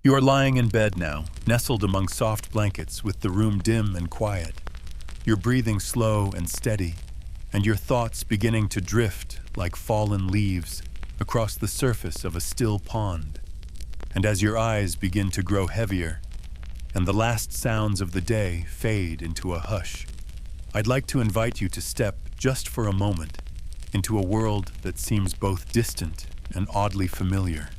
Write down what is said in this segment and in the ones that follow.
You are lying in bed now, nestled among soft blankets with the room dim and quiet. Your breathing slow and steady, and your thoughts beginning to drift like fallen leaves across the surface of a still pond. And as your eyes begin to grow heavier, and the last sounds of the day fade into a hush, I'd like to invite you to step, just for a moment, into a world that seems both distant and oddly familiar.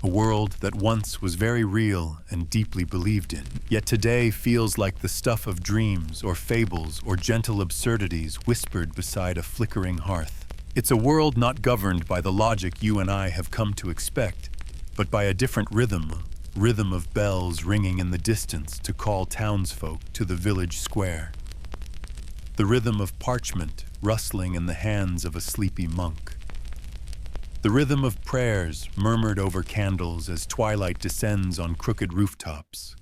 A world that once was very real and deeply believed in, yet today feels like the stuff of dreams or fables or gentle absurdities whispered beside a flickering hearth. It's a world not governed by the logic you and I have come to expect, but by a different rhythm of bells ringing in the distance to call townsfolk to the village square. The rhythm of parchment rustling in the hands of a sleepy monk. The rhythm of prayers murmured over candles as twilight descends on crooked rooftops.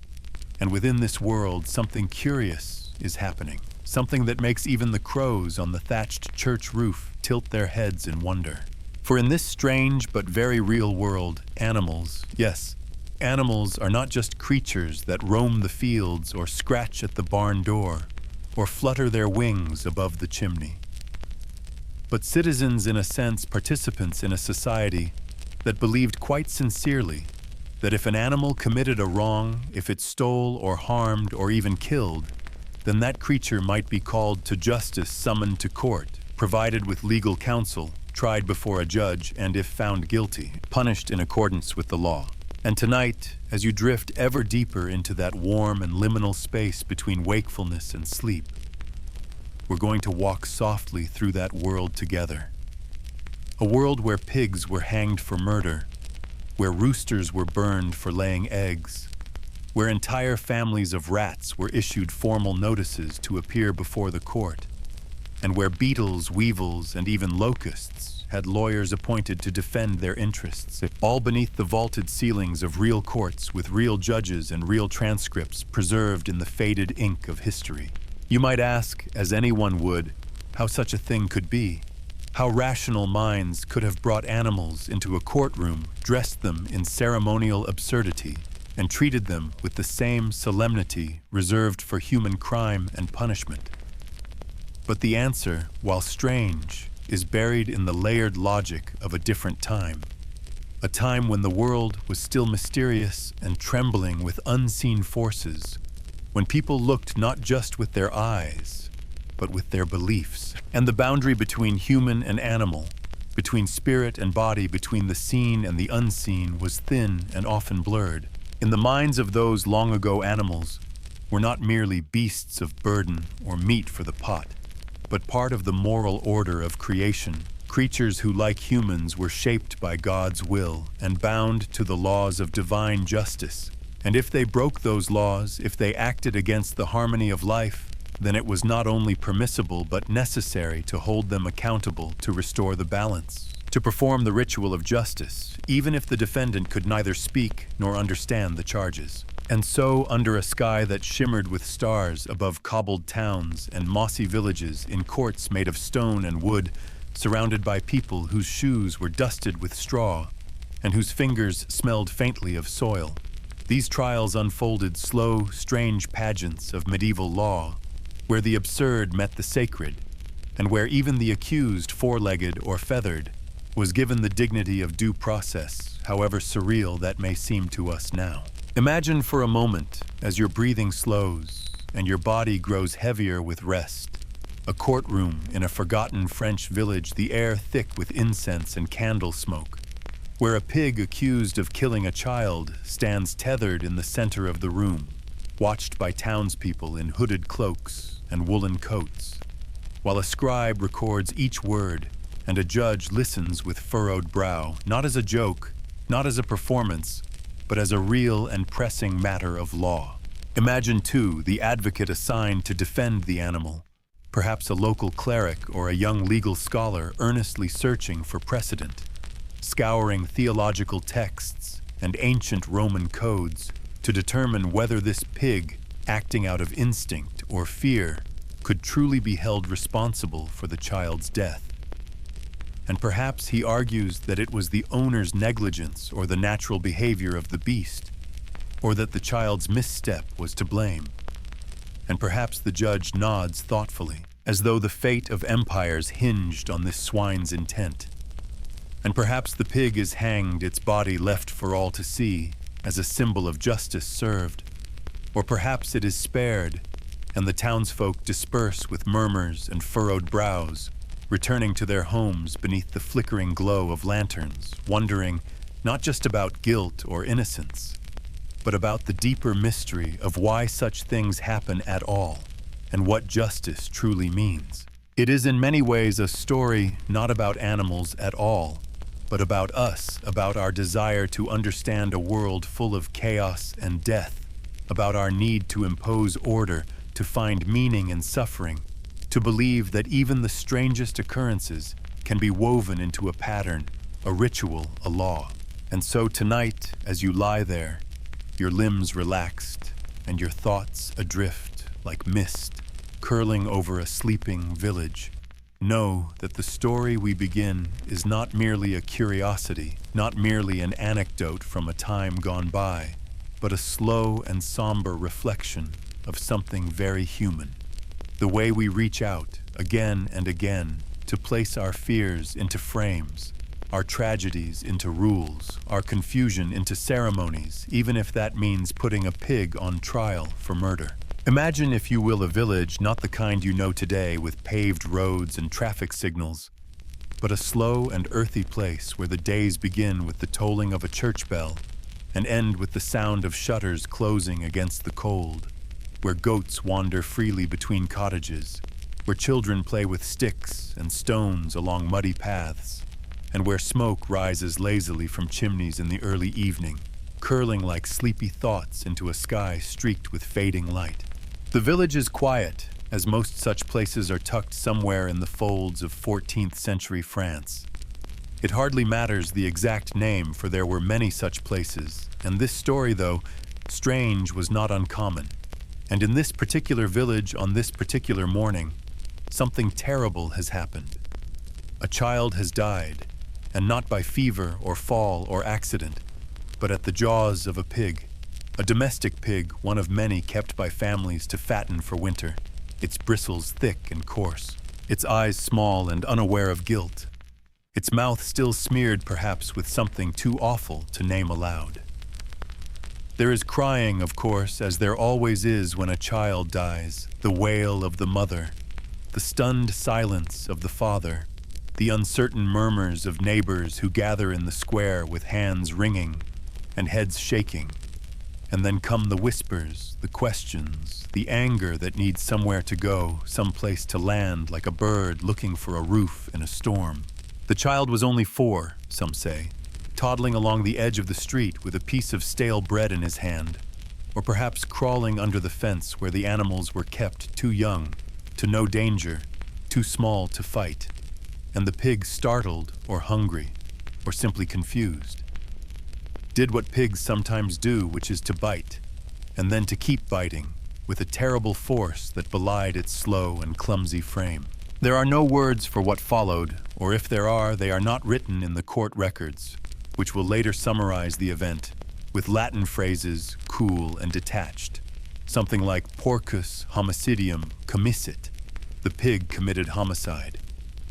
And within this world, something curious is happening. Something that makes even the crows on the thatched church roof tilt their heads in wonder. For in this strange but very real world, animals, yes, animals are not just creatures that roam the fields or scratch at the barn door or flutter their wings above the chimney, but citizens, in a sense, participants in a society that believed quite sincerely that if an animal committed a wrong, if it stole or harmed or even killed, then that creature might be called to justice, summoned to court, provided with legal counsel, tried before a judge, and if found guilty, punished in accordance with the law. And tonight, as you drift ever deeper into that warm and liminal space between wakefulness and sleep, we're going to walk softly through that world together. A world where pigs were hanged for murder, where roosters were burned for laying eggs, where entire families of rats were issued formal notices to appear before the court, and where beetles, weevils, and even locusts had lawyers appointed to defend their interests, all beneath the vaulted ceilings of real courts with real judges and real transcripts preserved in the faded ink of history. You might ask, as anyone would, how such a thing could be, how rational minds could have brought animals into a courtroom, dressed them in ceremonial absurdity, and treated them with the same solemnity reserved for human crime and punishment. But the answer, while strange, is buried in the layered logic of a different time. A time when the world was still mysterious and trembling with unseen forces, when people looked not just with their eyes, but with their beliefs. And the boundary between human and animal, between spirit and body, between the seen and the unseen, was thin and often blurred. In the minds of those long ago, animals were not merely beasts of burden or meat for the pot, but part of the moral order of creation, creatures who, like humans, were shaped by God's will and bound to the laws of divine justice. And if they broke those laws, if they acted against the harmony of life, then it was not only permissible but necessary to hold them accountable to restore the balance, to perform the ritual of justice, even if the defendant could neither speak nor understand the charges. And so, under a sky that shimmered with stars above cobbled towns and mossy villages in courts made of stone and wood, surrounded by people whose shoes were dusted with straw and whose fingers smelled faintly of soil, these trials unfolded slow, strange pageants of medieval law, where the absurd met the sacred, and where even the accused, four-legged or feathered, was given the dignity of due process, however surreal that may seem to us now. Imagine for a moment, as your breathing slows and your body grows heavier with rest, a courtroom in a forgotten French village, the air thick with incense and candle smoke, where a pig accused of killing a child stands tethered in the center of the room, watched by townspeople in hooded cloaks and woolen coats, while a scribe records each word and a judge listens with furrowed brow, not as a joke, not as a performance, but as a real and pressing matter of law. Imagine, too, the advocate assigned to defend the animal, perhaps a local cleric or a young legal scholar earnestly searching for precedent, scouring theological texts and ancient Roman codes to determine whether this pig, acting out of instinct or fear, could truly be held responsible for the child's death. And perhaps he argues that it was the owner's negligence or the natural behavior of the beast, or that the child's misstep was to blame. And perhaps the judge nods thoughtfully, as though the fate of empires hinged on this swine's intent. And perhaps the pig is hanged, its body left for all to see, as a symbol of justice served. Or perhaps it is spared, and the townsfolk disperse with murmurs and furrowed brows, returning to their homes beneath the flickering glow of lanterns, wondering not just about guilt or innocence, but about the deeper mystery of why such things happen at all, and what justice truly means. It is in many ways a story not about animals at all, but about us, about our desire to understand a world full of chaos and death, about our need to impose order, to find meaning in suffering, to believe that even the strangest occurrences can be woven into a pattern, a ritual, a law. And so tonight, as you lie there, your limbs relaxed and your thoughts adrift like mist, curling over a sleeping village, know that the story we begin is not merely a curiosity, not merely an anecdote from a time gone by, but a slow and somber reflection of something very human. The way we reach out, again and again, to place our fears into frames, our tragedies into rules, our confusion into ceremonies, even if that means putting a pig on trial for murder. Imagine, if you will, a village not the kind you know today with paved roads and traffic signals, but a slow and earthy place where the days begin with the tolling of a church bell and end with the sound of shutters closing against the cold, where goats wander freely between cottages, where children play with sticks and stones along muddy paths, and where smoke rises lazily from chimneys in the early evening, curling like sleepy thoughts into a sky streaked with fading light. The village is quiet, as most such places are tucked somewhere in the folds of 14th century France. It hardly matters the exact name, for there were many such places, and this story, though strange, was not uncommon. And in this particular village, on this particular morning, something terrible has happened. A child has died, and not by fever or fall or accident, but at the jaws of a pig. A domestic pig, one of many kept by families to fatten for winter, its bristles thick and coarse, its eyes small and unaware of guilt, its mouth still smeared perhaps with something too awful to name aloud. There is crying, of course, as there always is when a child dies, the wail of the mother, the stunned silence of the father, the uncertain murmurs of neighbors who gather in the square with hands wringing and heads shaking. And then come the whispers, the questions, the anger that needs somewhere to go, someplace to land, like a bird looking for a roof in a storm. The child was only 4, some say, toddling along the edge of the street with a piece of stale bread in his hand, or perhaps crawling under the fence where the animals were kept, too young to know danger, too small to fight, and the pig startled or hungry or simply confused. Did what pigs sometimes do, which is to bite, and then to keep biting, with a terrible force that belied its slow and clumsy frame. There are no words for what followed, or if there are, they are not written in the court records, which will later summarize the event, with Latin phrases cool and detached, something like porcus homicidium commissit, the pig committed homicide,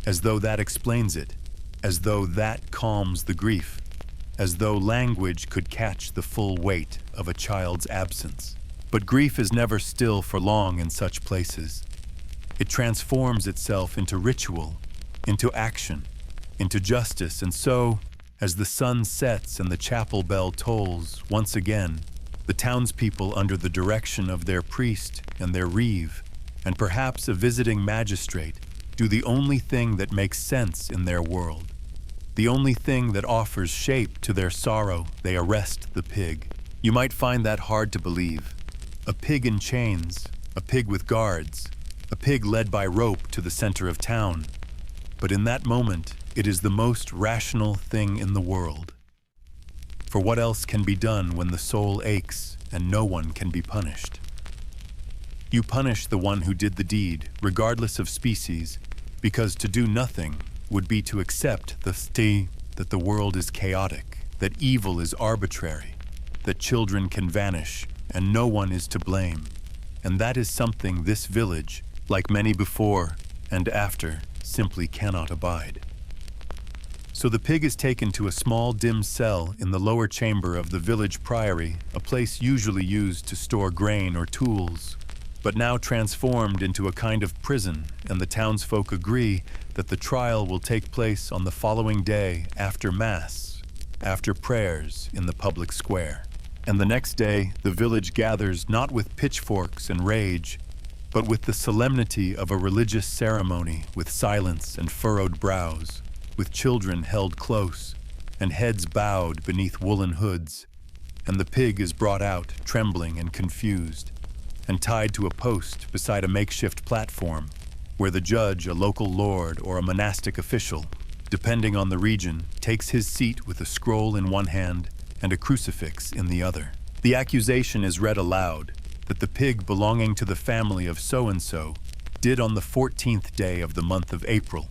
as though that explains it, as though that calms the grief, as though language could catch the full weight of a child's absence. But grief is never still for long in such places. It transforms itself into ritual, into action, into justice, and so, as the sun sets and the chapel bell tolls, once again, the townspeople, under the direction of their priest and their reeve, and perhaps a visiting magistrate, do the only thing that makes sense in their world. The only thing that offers shape to their sorrow. They arrest the pig. You might find that hard to believe. A pig in chains, a pig with guards, a pig led by rope to the center of town. But in that moment, it is the most rational thing in the world. For what else can be done when the soul aches and no one can be punished? You punish the one who did the deed, regardless of species, because to do nothing would be to accept that the world is chaotic, that evil is arbitrary, that children can vanish, and no one is to blame. And that is something this village, like many before and after, simply cannot abide. So the pig is taken to a small, dim cell in the lower chamber of the village priory, a place usually used to store grain or tools, but now transformed into a kind of prison, and the townsfolk agree that the trial will take place on the following day after Mass, after prayers in the public square. And the next day, the village gathers not with pitchforks and rage, but with the solemnity of a religious ceremony, with silence and furrowed brows, with children held close, and heads bowed beneath woolen hoods. And the pig is brought out, trembling and confused, and tied to a post beside a makeshift platform, where the judge, a local lord, or a monastic official, depending on the region, takes his seat with a scroll in one hand and a crucifix in the other. The accusation is read aloud, that the pig belonging to the family of so-and-so did on the 14th day of the month of April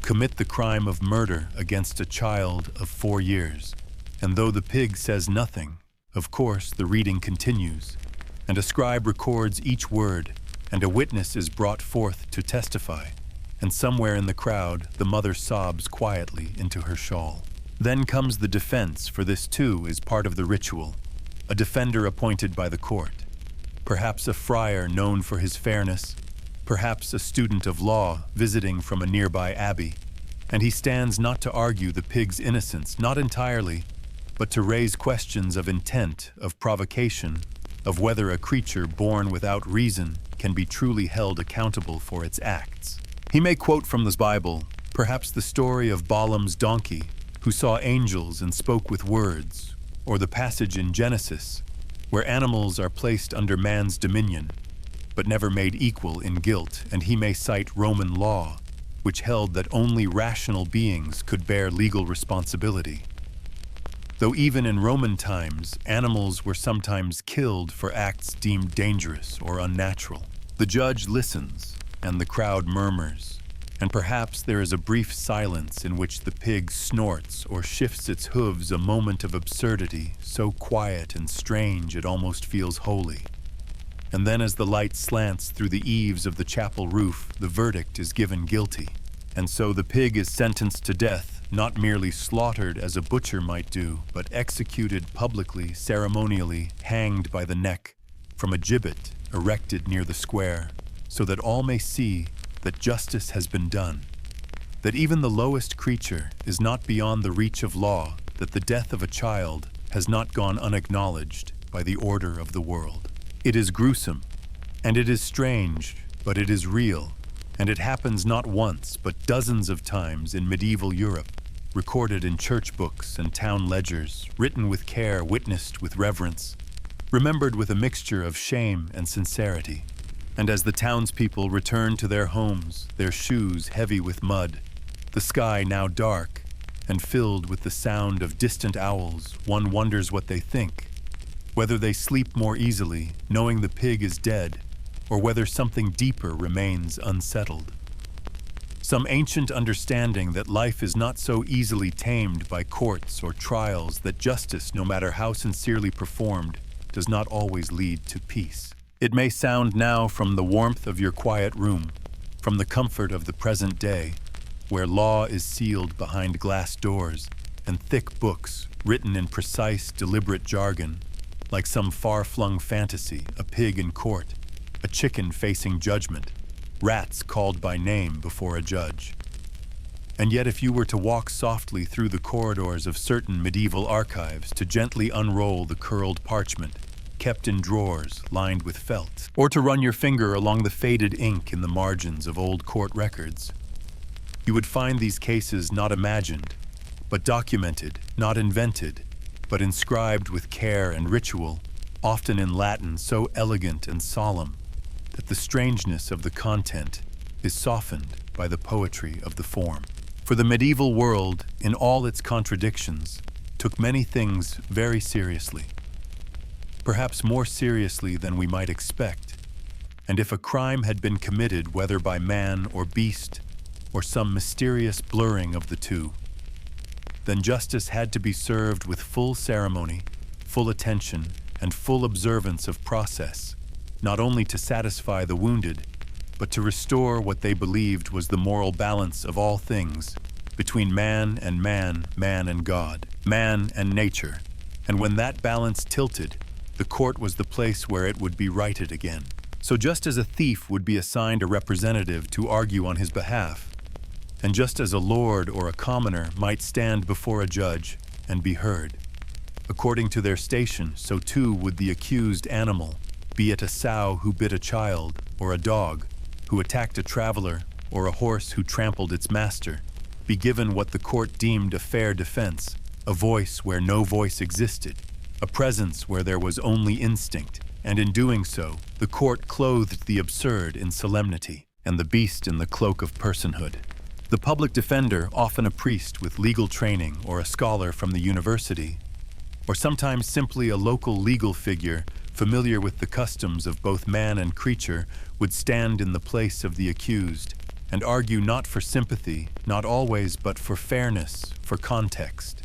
commit the crime of murder against a child of 4 years. And though the pig says nothing, of course the reading continues, and a scribe records each word, and a witness is brought forth to testify, and somewhere in the crowd the mother sobs quietly into her shawl. Then comes the defense, for this too is part of the ritual, a defender appointed by the court, perhaps a friar known for his fairness, perhaps a student of law visiting from a nearby abbey, and he stands not to argue the pig's innocence, not entirely, but to raise questions of intent, of provocation, of whether a creature born without reason can be truly held accountable for its acts. He may quote from the Bible, perhaps the story of Balaam's donkey, who saw angels and spoke with words, or the passage in Genesis, where animals are placed under man's dominion, but never made equal in guilt, and he may cite Roman law, which held that only rational beings could bear legal responsibility. Though even in Roman times, animals were sometimes killed for acts deemed dangerous or unnatural. The judge listens, and the crowd murmurs, and perhaps there is a brief silence in which the pig snorts or shifts its hooves, a moment of absurdity, so quiet and strange it almost feels holy. And then as the light slants through the eaves of the chapel roof, the verdict is given guilty. And so the pig is sentenced to death, not merely slaughtered as a butcher might do, but executed publicly, ceremonially, hanged by the neck, from a gibbet erected near the square, so that all may see that justice has been done, that even the lowest creature is not beyond the reach of law, that the death of a child has not gone unacknowledged by the order of the world. It is gruesome, and it is strange, but it is real, and it happens not once, but dozens of times in medieval Europe, recorded in church books and town ledgers, written with care, witnessed with reverence, remembered with a mixture of shame and sincerity. And as the townspeople return to their homes, their shoes heavy with mud, the sky now dark and filled with the sound of distant owls, one wonders what they think, whether they sleep more easily, knowing the pig is dead, or whether something deeper remains unsettled. Some ancient understanding that life is not so easily tamed by courts or trials, that justice, no matter how sincerely performed, does not always lead to peace. It may sound now from the warmth of your quiet room, from the comfort of the present day, where law is sealed behind glass doors and thick books written in precise, deliberate jargon, like some far-flung fantasy, a pig in court, a chicken facing judgment, rats called by name before a judge. And yet if you were to walk softly through the corridors of certain medieval archives, to gently unroll the curled parchment, kept in drawers lined with felt, or to run your finger along the faded ink in the margins of old court records, you would find these cases not imagined, but documented, not invented, but inscribed with care and ritual, often in Latin so elegant and solemn that the strangeness of the content is softened by the poetry of the form. For the medieval world, in all its contradictions, took many things very seriously, perhaps more seriously than we might expect, and if a crime had been committed, whether by man or beast, or some mysterious blurring of the two, then justice had to be served with full ceremony, full attention, and full observance of process, not only to satisfy the wounded, but to restore what they believed was the moral balance of all things, between man and man, man and God, man and nature. And when that balance tilted, the court was the place where it would be righted again. So just as a thief would be assigned a representative to argue on his behalf, and just as a lord or a commoner might stand before a judge and be heard, according to their station, so too would the accused animal, be it a sow who bit a child, or a dog who attacked a traveler, or a horse who trampled its master, be given what the court deemed a fair defense, a voice where no voice existed, a presence where there was only instinct, and in doing so, the court clothed the absurd in solemnity, and the beast in the cloak of personhood. The public defender, often a priest with legal training or a scholar from the university, or sometimes simply a local legal figure familiar with the customs of both man and creature, would stand in the place of the accused and argue not for sympathy, not always, but for fairness, for context,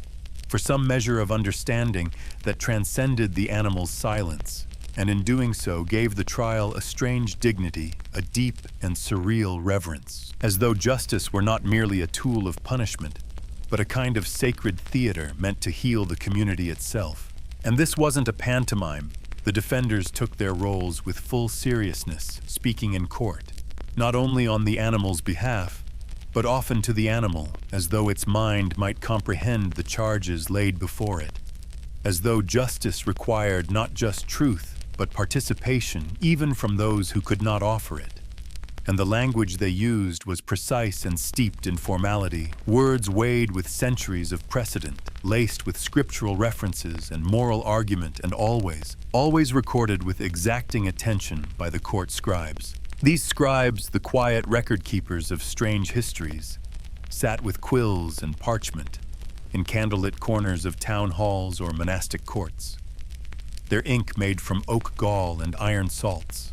for some measure of understanding that transcended the animal's silence, and in doing so gave the trial a strange dignity, a deep and surreal reverence, as though justice were not merely a tool of punishment, but a kind of sacred theater meant to heal the community itself. And this wasn't a pantomime. The defenders took their roles with full seriousness, speaking in court, not only on the animal's behalf, but often to the animal, as though its mind might comprehend the charges laid before it, as though justice required not just truth, but participation even from those who could not offer it. And the language they used was precise and steeped in formality, words weighed with centuries of precedent, laced with scriptural references and moral argument, and always recorded with exacting attention by the court scribes. These scribes, the quiet record keepers of strange histories, sat with quills and parchment in candlelit corners of town halls or monastic courts, their ink made from oak gall and iron salts,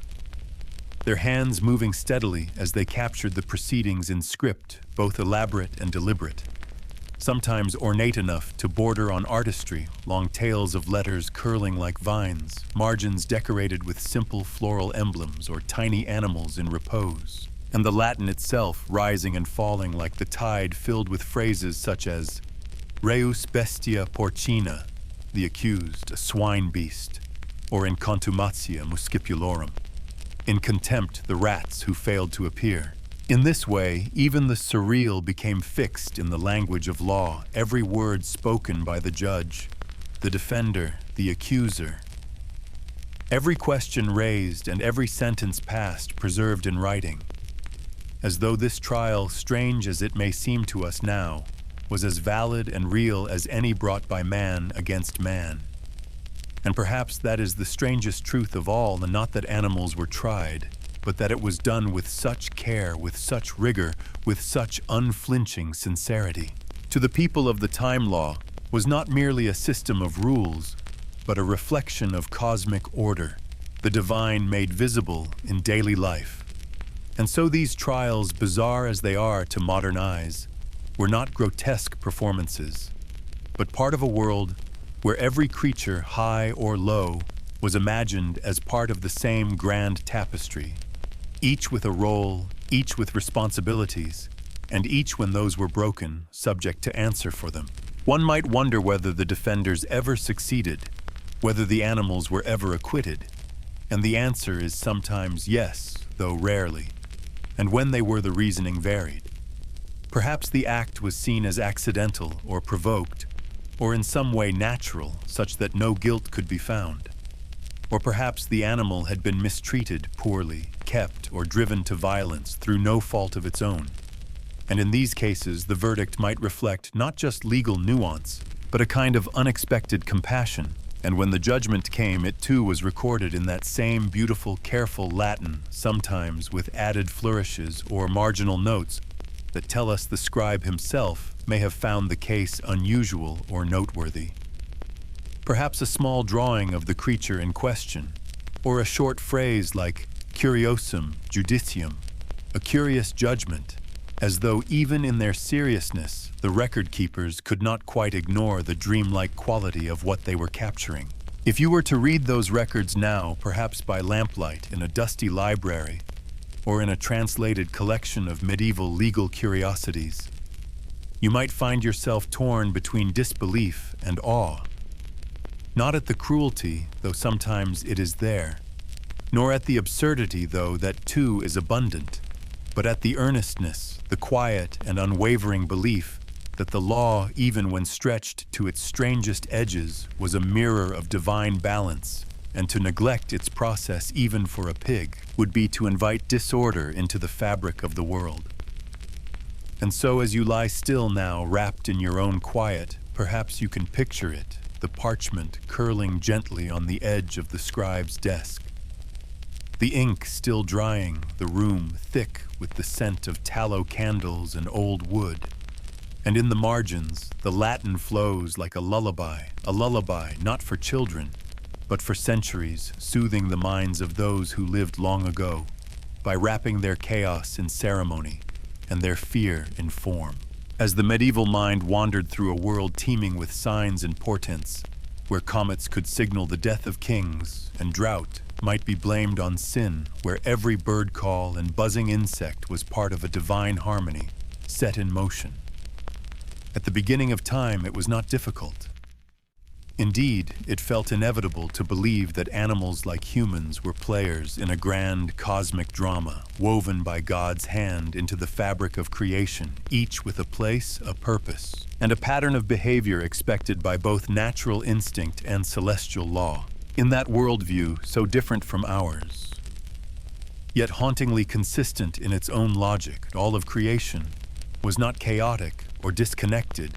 their hands moving steadily as they captured the proceedings in script, both elaborate and deliberate, sometimes ornate enough to border on artistry, long tails of letters curling like vines, margins decorated with simple floral emblems or tiny animals in repose, and the Latin itself rising and falling like the tide filled with phrases such as reus bestia porcina, the accused, a swine beast, or in contumatia muscipulorum, in contempt the rats who failed to appear. In this way, even the surreal became fixed in the language of law, every word spoken by the judge, the defender, the accuser. Every question raised and every sentence passed preserved in writing, as though this trial, strange as it may seem to us now, was as valid and real as any brought by man against man. And perhaps that is the strangest truth of all, and not that animals were tried, but that it was done with such care, with such rigor, with such unflinching sincerity. To the people of the time law was not merely a system of rules, but a reflection of cosmic order, the divine made visible in daily life. And so these trials, bizarre as they are to modern eyes, were not grotesque performances, but part of a world where every creature, high or low, was imagined as part of the same grand tapestry, each with a role, each with responsibilities, and each, when those were broken, subject to answer for them. One might wonder whether the defenders ever succeeded, whether the animals were ever acquitted, and the answer is sometimes yes, though rarely, and when they were the reasoning varied. Perhaps the act was seen as accidental or provoked, or in some way natural, such that no guilt could be found. Or perhaps the animal had been mistreated, poorly, kept, or driven to violence through no fault of its own. And in these cases, the verdict might reflect not just legal nuance, but a kind of unexpected compassion. And when the judgment came, it too was recorded in that same beautiful, careful Latin, sometimes with added flourishes or marginal notes that tell us the scribe himself may have found the case unusual or noteworthy. Perhaps a small drawing of the creature in question, or a short phrase like curiosum judicium, a curious judgment, as though even in their seriousness, the record keepers could not quite ignore the dreamlike quality of what they were capturing. If you were to read those records now, perhaps by lamplight in a dusty library, or in a translated collection of medieval legal curiosities, you might find yourself torn between disbelief and awe. Not at the cruelty, though sometimes it is there, nor at the absurdity, though that too is abundant, but at the earnestness, the quiet and unwavering belief that the law, even when stretched to its strangest edges, was a mirror of divine balance, and to neglect its process even for a pig would be to invite disorder into the fabric of the world. And so as you lie still now, wrapped in your own quiet, perhaps you can picture it, the parchment curling gently on the edge of the scribe's desk, the ink still drying, the room thick with the scent of tallow candles and old wood. And in the margins, the Latin flows like a lullaby not for children, but for centuries, soothing the minds of those who lived long ago, by wrapping their chaos in ceremony and their fear in form. As the medieval mind wandered through a world teeming with signs and portents, where comets could signal the death of kings, and drought might be blamed on sin, where every bird call and buzzing insect was part of a divine harmony set in motion. At the beginning of time, it was not difficult. Indeed, it felt inevitable to believe that animals like humans were players in a grand cosmic drama woven by God's hand into the fabric of creation, each with a place, a purpose, and a pattern of behavior expected by both natural instinct and celestial law. In that worldview so different from ours, yet hauntingly consistent in its own logic, all of creation was not chaotic or disconnected,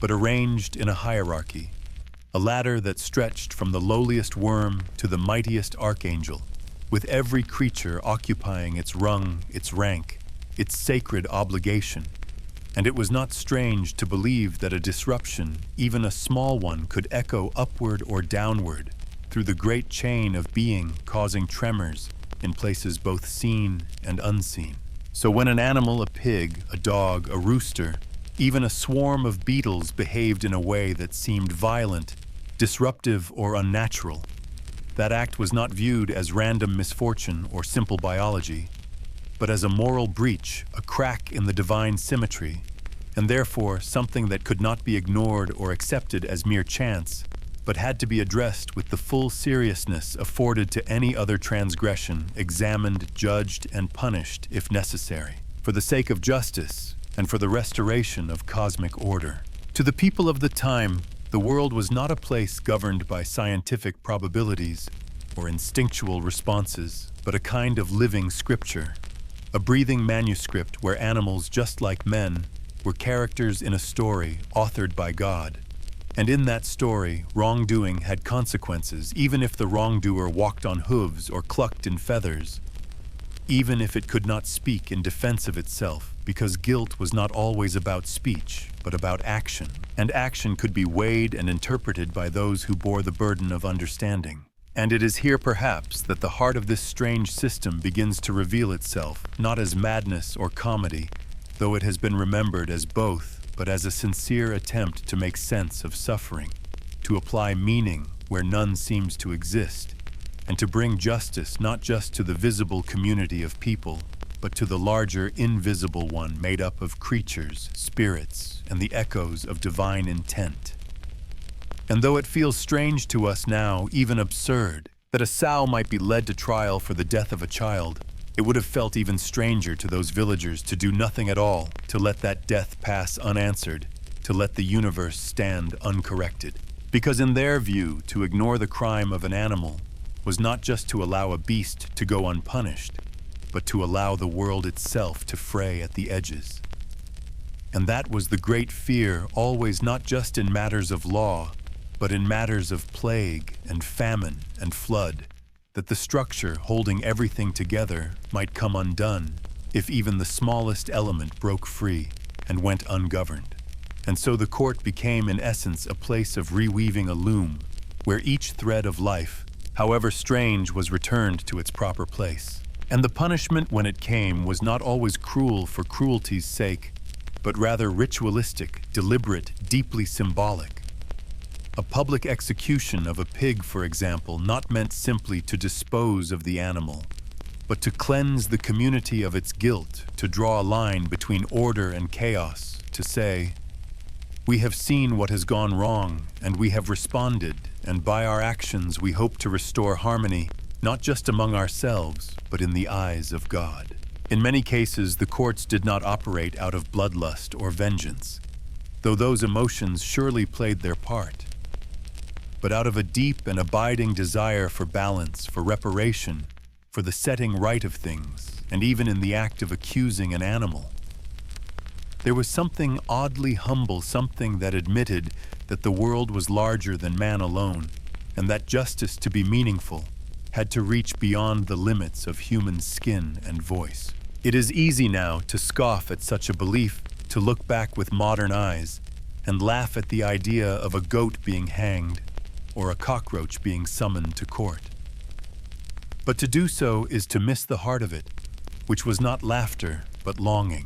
but arranged in a hierarchy, a ladder that stretched from the lowliest worm to the mightiest archangel, with every creature occupying its rung, its rank, its sacred obligation. And it was not strange to believe that a disruption, even a small one, could echo upward or downward through the great chain of being, causing tremors in places both seen and unseen. So when an animal, a pig, a dog, a rooster, even a swarm of beetles behaved in a way that seemed violent, disruptive, or unnatural, that act was not viewed as random misfortune or simple biology, but as a moral breach, a crack in the divine symmetry, and therefore something that could not be ignored or accepted as mere chance, but had to be addressed with the full seriousness afforded to any other transgression, examined, judged, and punished if necessary, for the sake of justice and for the restoration of cosmic order. To the people of the time, the world was not a place governed by scientific probabilities or instinctual responses, but a kind of living scripture, a breathing manuscript where animals, just like men, were characters in a story authored by God. And in that story, wrongdoing had consequences, even if the wrongdoer walked on hooves or clucked in feathers, even if it could not speak in defense of itself, because guilt was not always about speech, but about action, and action could be weighed and interpreted by those who bore the burden of understanding. And it is here, perhaps, that the heart of this strange system begins to reveal itself, not as madness or comedy, though it has been remembered as both, but as a sincere attempt to make sense of suffering, to apply meaning where none seems to exist, and to bring justice not just to the visible community of people, but to the larger invisible one made up of creatures, spirits, and the echoes of divine intent. And though it feels strange to us now, even absurd, that a sow might be led to trial for the death of a child, it would have felt even stranger to those villagers to do nothing at all, to let that death pass unanswered, to let the universe stand uncorrected. Because in their view, to ignore the crime of an animal was not just to allow a beast to go unpunished, but to allow the world itself to fray at the edges. And that was the great fear, always not just in matters of law, but in matters of plague and famine and flood, that the structure holding everything together might come undone if even the smallest element broke free and went ungoverned. And so the court became in essence a place of reweaving a loom, where each thread of life, however strange, was returned to its proper place. And the punishment when it came was not always cruel for cruelty's sake, but rather ritualistic, deliberate, deeply symbolic. A public execution of a pig, for example, not meant simply to dispose of the animal, but to cleanse the community of its guilt, to draw a line between order and chaos, to say, "We have seen what has gone wrong, and we have responded, and by our actions we hope to restore harmony, not just among ourselves, but in the eyes of God." In many cases, the courts did not operate out of bloodlust or vengeance, though those emotions surely played their part, but out of a deep and abiding desire for balance, for reparation, for the setting right of things, and even in the act of accusing an animal. There was something oddly humble, something that admitted that the world was larger than man alone, and that justice, to be meaningful, had to reach beyond the limits of human skin and voice. It is easy now to scoff at such a belief, to look back with modern eyes, and laugh at the idea of a goat being hanged, or a cockroach being summoned to court. But to do so is to miss the heart of it, which was not laughter, but longing.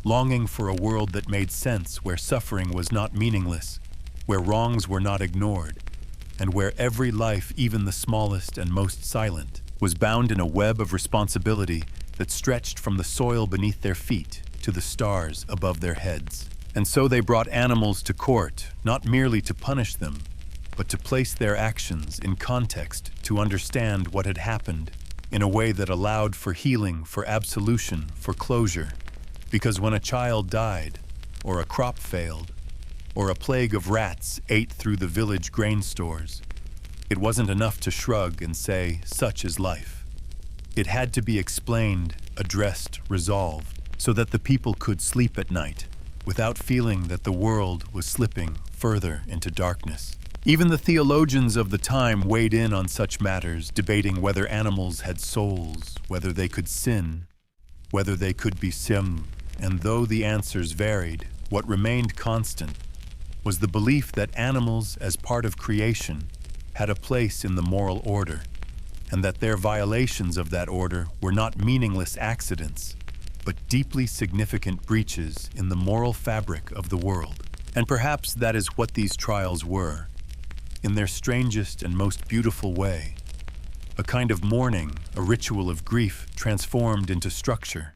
Longing for a world that made sense, where suffering was not meaningless, where wrongs were not ignored, and where every life, even the smallest and most silent, was bound in a web of responsibility that stretched from the soil beneath their feet to the stars above their heads. And so they brought animals to court, not merely to punish them, but to place their actions in context, to understand what had happened in a way that allowed for healing, for absolution, for closure. Because when a child died, or a crop failed, or a plague of rats ate through the village grain stores, it wasn't enough to shrug and say, "Such is life." It had to be explained, addressed, resolved, so that the people could sleep at night without feeling that the world was slipping further into darkness. Even the theologians of the time weighed in on such matters, debating whether animals had souls, whether they could sin, whether they could be sim. And though the answers varied, what remained constant was the belief that animals, as part of creation, had a place in the moral order, and that their violations of that order were not meaningless accidents, but deeply significant breaches in the moral fabric of the world. And perhaps that is what these trials were, in their strangest and most beautiful way. A kind of mourning, a ritual of grief transformed into structure,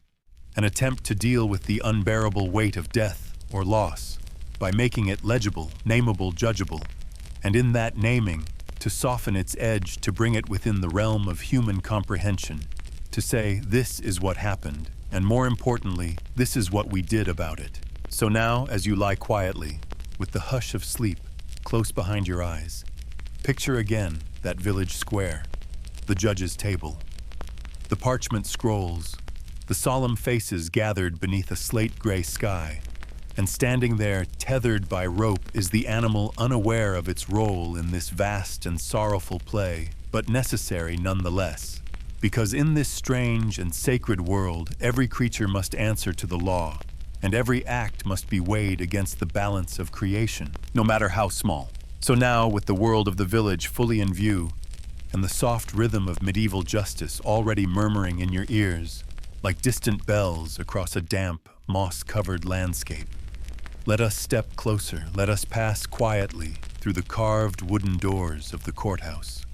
an attempt to deal with the unbearable weight of death or loss by making it legible, nameable, judgeable, and in that naming, to soften its edge, to bring it within the realm of human comprehension, to say, "This is what happened, and more importantly, this is what we did about it." So now, as you lie quietly, with the hush of sleep close behind your eyes, picture again that village square, the judge's table, the parchment scrolls, the solemn faces gathered beneath a slate-gray sky, and standing there, tethered by rope, is the animal unaware of its role in this vast and sorrowful play, but necessary nonetheless. Because in this strange and sacred world, every creature must answer to the law, and every act must be weighed against the balance of creation, no matter how small. So now, with the world of the village fully in view, and the soft rhythm of medieval justice already murmuring in your ears, like distant bells across a damp, moss-covered landscape, let us step closer, let us pass quietly through the carved wooden doors of the courthouse.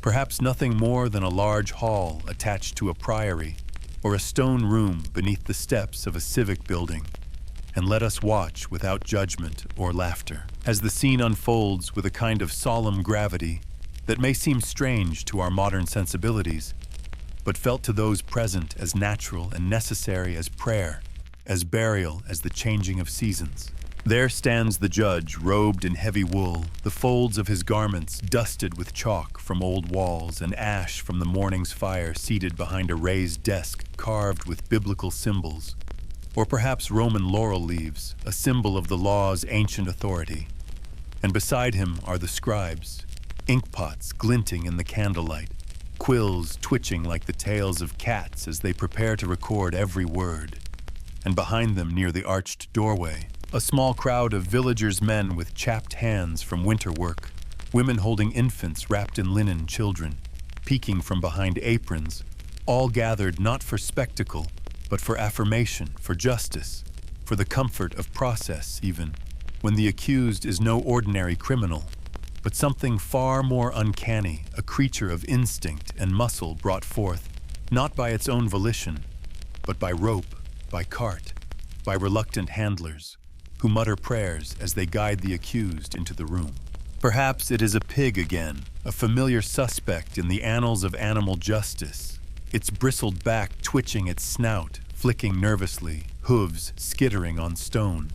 Perhaps nothing more than a large hall attached to a priory, or a stone room beneath the steps of a civic building, and let us watch without judgment or laughter, as the scene unfolds with a kind of solemn gravity that may seem strange to our modern sensibilities, but felt to those present as natural and necessary as prayer, as burial, as the changing of seasons. There stands the judge, robed in heavy wool, the folds of his garments dusted with chalk from old walls and ash from the morning's fire, seated behind a raised desk carved with biblical symbols, or perhaps Roman laurel leaves, a symbol of the law's ancient authority. And beside him are the scribes, inkpots glinting in the candlelight, quills twitching like the tails of cats as they prepare to record every word. And behind them, near the arched doorway, a small crowd of villagers' men with chapped hands from winter work, women holding infants wrapped in linen, children peeking from behind aprons, all gathered not for spectacle, but for affirmation, for justice, for the comfort of process even, when the accused is no ordinary criminal, but something far more uncanny, a creature of instinct and muscle brought forth, not by its own volition, but by rope, by cart, by reluctant handlers, who mutter prayers as they guide the accused into the room. Perhaps it is a pig again, a familiar suspect in the annals of animal justice, its bristled back twitching its snout, flicking nervously, hooves skittering on stone.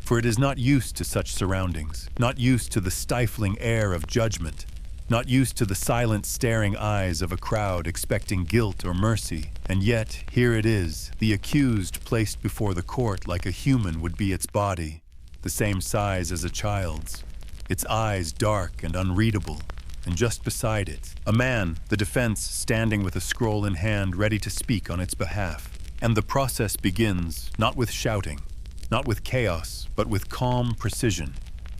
For it is not used to such surroundings, not used to the stifling air of judgment, not used to the silent staring eyes of a crowd expecting guilt or mercy, and yet here it is, the accused placed before the court like a human would be its body, the same size as a child's, its eyes dark and unreadable, and just beside it, a man, the defense standing with a scroll in hand ready to speak on its behalf. And the process begins, not with shouting, not with chaos, but with calm precision.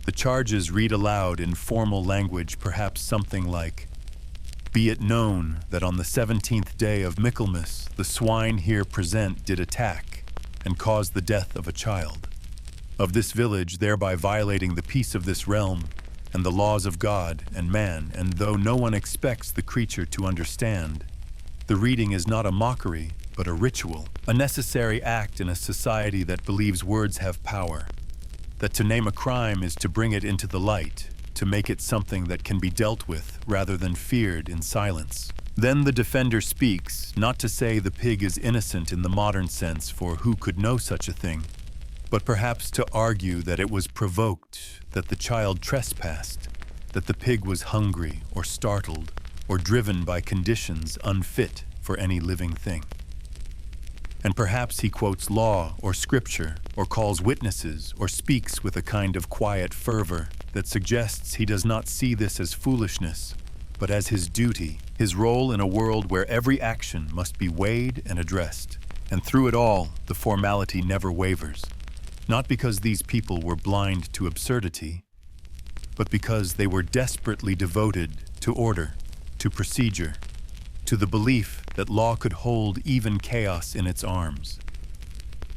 The charges read aloud in formal language, perhaps something like, "Be it known that on the 17th day of Michaelmas, the swine here present did attack and cause the death of a child of this village, thereby violating the peace of this realm and the laws of God and man, and though no one expects the creature to understand, the reading is not a mockery, but a ritual, a necessary act in a society that believes words have power, that to name a crime is to bring it into the light, to make it something that can be dealt with rather than feared in silence." Then the defender speaks, not to say the pig is innocent in the modern sense, for who could know such a thing, but perhaps to argue that it was provoked, that the child trespassed, that the pig was hungry or startled or driven by conditions unfit for any living thing. And perhaps he quotes law or scripture, or calls witnesses, or speaks with a kind of quiet fervor that suggests he does not see this as foolishness, but as his duty, his role in a world where every action must be weighed and addressed. And through it all, the formality never wavers, not because these people were blind to absurdity, but because they were desperately devoted to order, to procedure, to the belief that law could hold even chaos in its arms.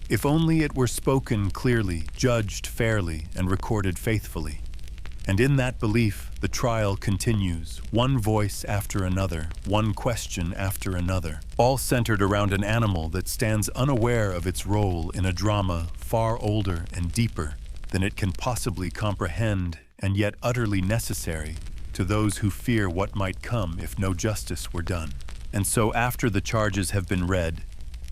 If only it were spoken clearly, judged fairly, and recorded faithfully. And in that belief, the trial continues, one voice after another, one question after another, all centered around an animal that stands unaware of its role in a drama far older and deeper than it can possibly comprehend, and yet utterly necessary to those who fear what might come if no justice were done. And so after the charges have been read,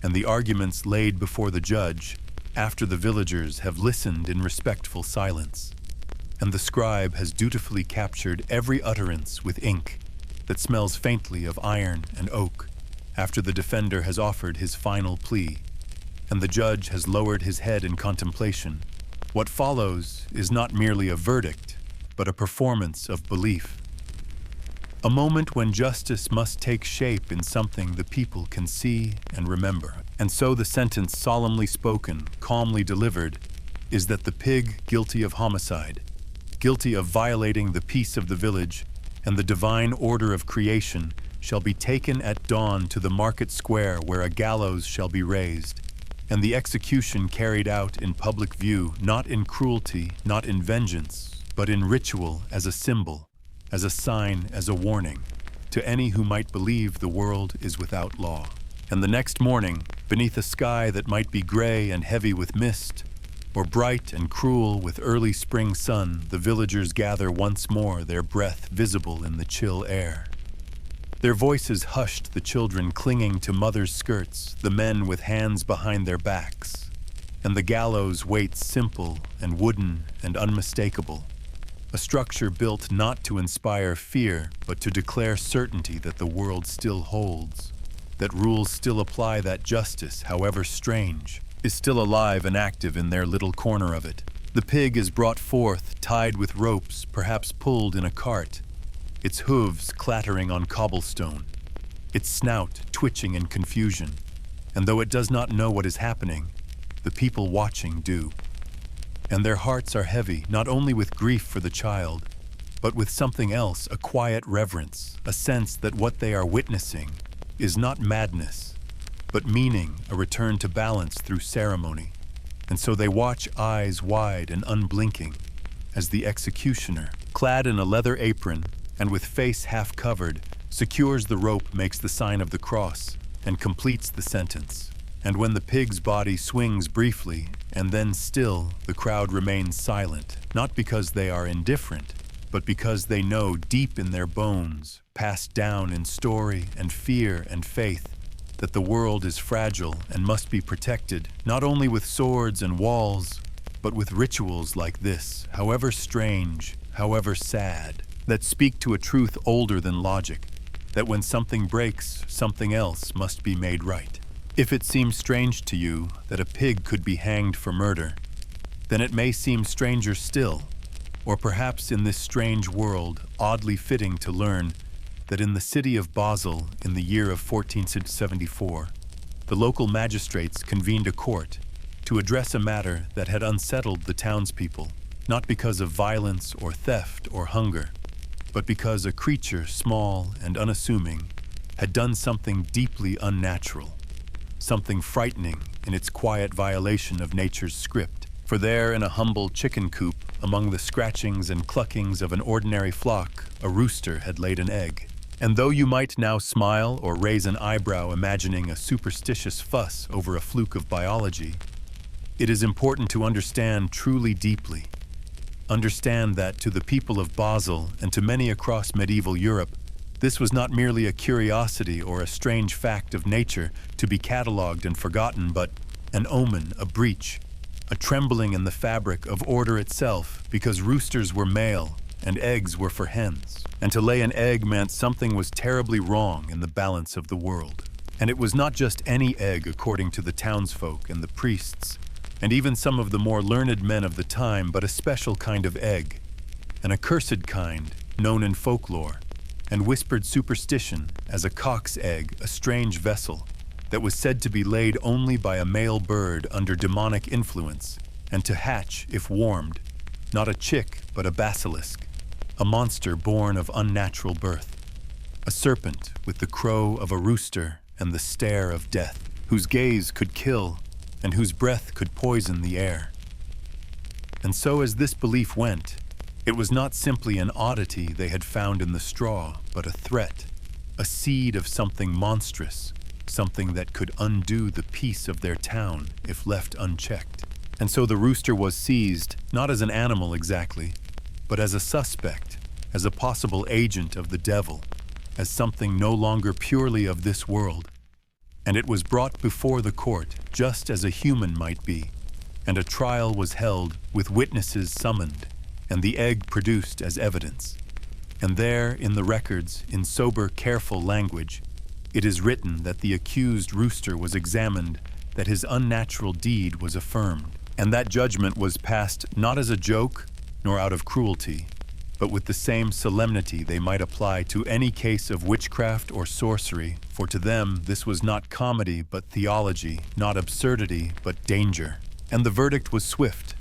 and the arguments laid before the judge, after the villagers have listened in respectful silence, and the scribe has dutifully captured every utterance with ink that smells faintly of iron and oak, after the defender has offered his final plea, and the judge has lowered his head in contemplation, what follows is not merely a verdict, but a performance of belief. A moment when justice must take shape in something the people can see and remember. And so the sentence solemnly spoken, calmly delivered, is that the pig guilty of homicide, guilty of violating the peace of the village and the divine order of creation, shall be taken at dawn to the market square where a gallows shall be raised, and the execution carried out in public view, not in cruelty, not in vengeance, but in ritual as a symbol, as a sign, as a warning, to any who might believe the world is without law. And the next morning, beneath a sky that might be gray and heavy with mist, or bright and cruel with early spring sun, the villagers gather once more, their breath visible in the chill air. Their voices hushed, the children clinging to mothers' skirts, the men with hands behind their backs, and the gallows waits simple and wooden and unmistakable, a structure built not to inspire fear, but to declare certainty that the world still holds, that rules still apply, that justice, however strange, is still alive and active in their little corner of it. The pig is brought forth, tied with ropes, perhaps pulled in a cart, its hooves clattering on cobblestone, its snout twitching in confusion, and though it does not know what is happening, the people watching do. And their hearts are heavy, not only with grief for the child, but with something else, a quiet reverence, a sense that what they are witnessing is not madness, but meaning, a return to balance through ceremony. And so they watch, eyes wide and unblinking, as the executioner, clad in a leather apron and with face half covered, secures the rope, makes the sign of the cross, and completes the sentence. And when the pig's body swings briefly, and then still, the crowd remains silent, not because they are indifferent, but because they know deep in their bones, passed down in story and fear and faith, that the world is fragile and must be protected, not only with swords and walls, but with rituals like this, however strange, however sad, that speak to a truth older than logic, that when something breaks, something else must be made right. If it seems strange to you that a pig could be hanged for murder, then it may seem stranger still, or perhaps in this strange world, oddly fitting to learn that in the city of Basel, in the year of 1474, the local magistrates convened a court to address a matter that had unsettled the townspeople, not because of violence or theft or hunger, but because a creature small and unassuming had done something deeply unnatural, something frightening in its quiet violation of nature's script. For there, in a humble chicken coop, among the scratchings and cluckings of an ordinary flock, a rooster had laid an egg. And though you might now smile or raise an eyebrow imagining a superstitious fuss over a fluke of biology, it is important to understand truly deeply. Understand that to the people of Basel and to many across medieval Europe, this was not merely a curiosity or a strange fact of nature to be catalogued and forgotten, but an omen, a breach, a trembling in the fabric of order itself, because roosters were male and eggs were for hens. And to lay an egg meant something was terribly wrong in the balance of the world. And it was not just any egg, according to the townsfolk and the priests, and even some of the more learned men of the time, but a special kind of egg, an accursed kind, known in folklore, and whispered superstition as a cock's egg, a strange vessel, that was said to be laid only by a male bird under demonic influence, and to hatch, if warmed, not a chick, but a basilisk, a monster born of unnatural birth, a serpent with the crow of a rooster and the stare of death, whose gaze could kill and whose breath could poison the air. And so as this belief went, it was not simply an oddity they had found in the straw, but a threat, a seed of something monstrous, something that could undo the peace of their town if left unchecked. And so the rooster was seized, not as an animal exactly, but as a suspect, as a possible agent of the devil, as something no longer purely of this world. And it was brought before the court, just as a human might be, and a trial was held with witnesses summoned, and the egg produced as evidence. And there, in the records, in sober, careful language, it is written that the accused rooster was examined, that his unnatural deed was affirmed, and that judgment was passed not as a joke, nor out of cruelty, but with the same solemnity they might apply to any case of witchcraft or sorcery, for to them this was not comedy but theology, not absurdity but danger. And the verdict was swift.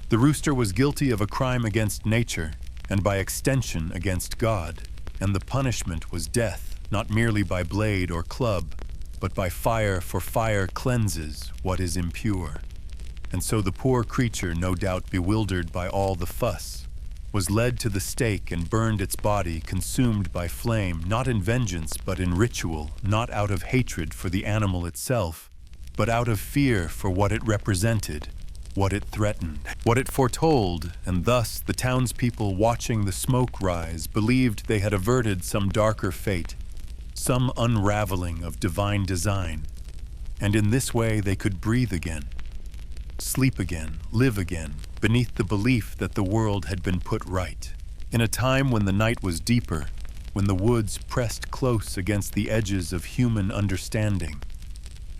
The rooster was guilty of a crime against nature, and by extension against God, and the punishment was death, not merely by blade or club, but by fire, for fire cleanses what is impure. And so the poor creature, no doubt bewildered by all the fuss, was led to the stake and burned its body, consumed by flame, not in vengeance but in ritual, not out of hatred for the animal itself, but out of fear for what it represented, what it threatened, what it foretold, and thus the townspeople watching the smoke rise believed they had averted some darker fate, some unraveling of divine design, and in this way they could breathe again, sleep again, live again, beneath the belief that the world had been put right. In a time when the night was deeper, when the woods pressed close against the edges of human understanding,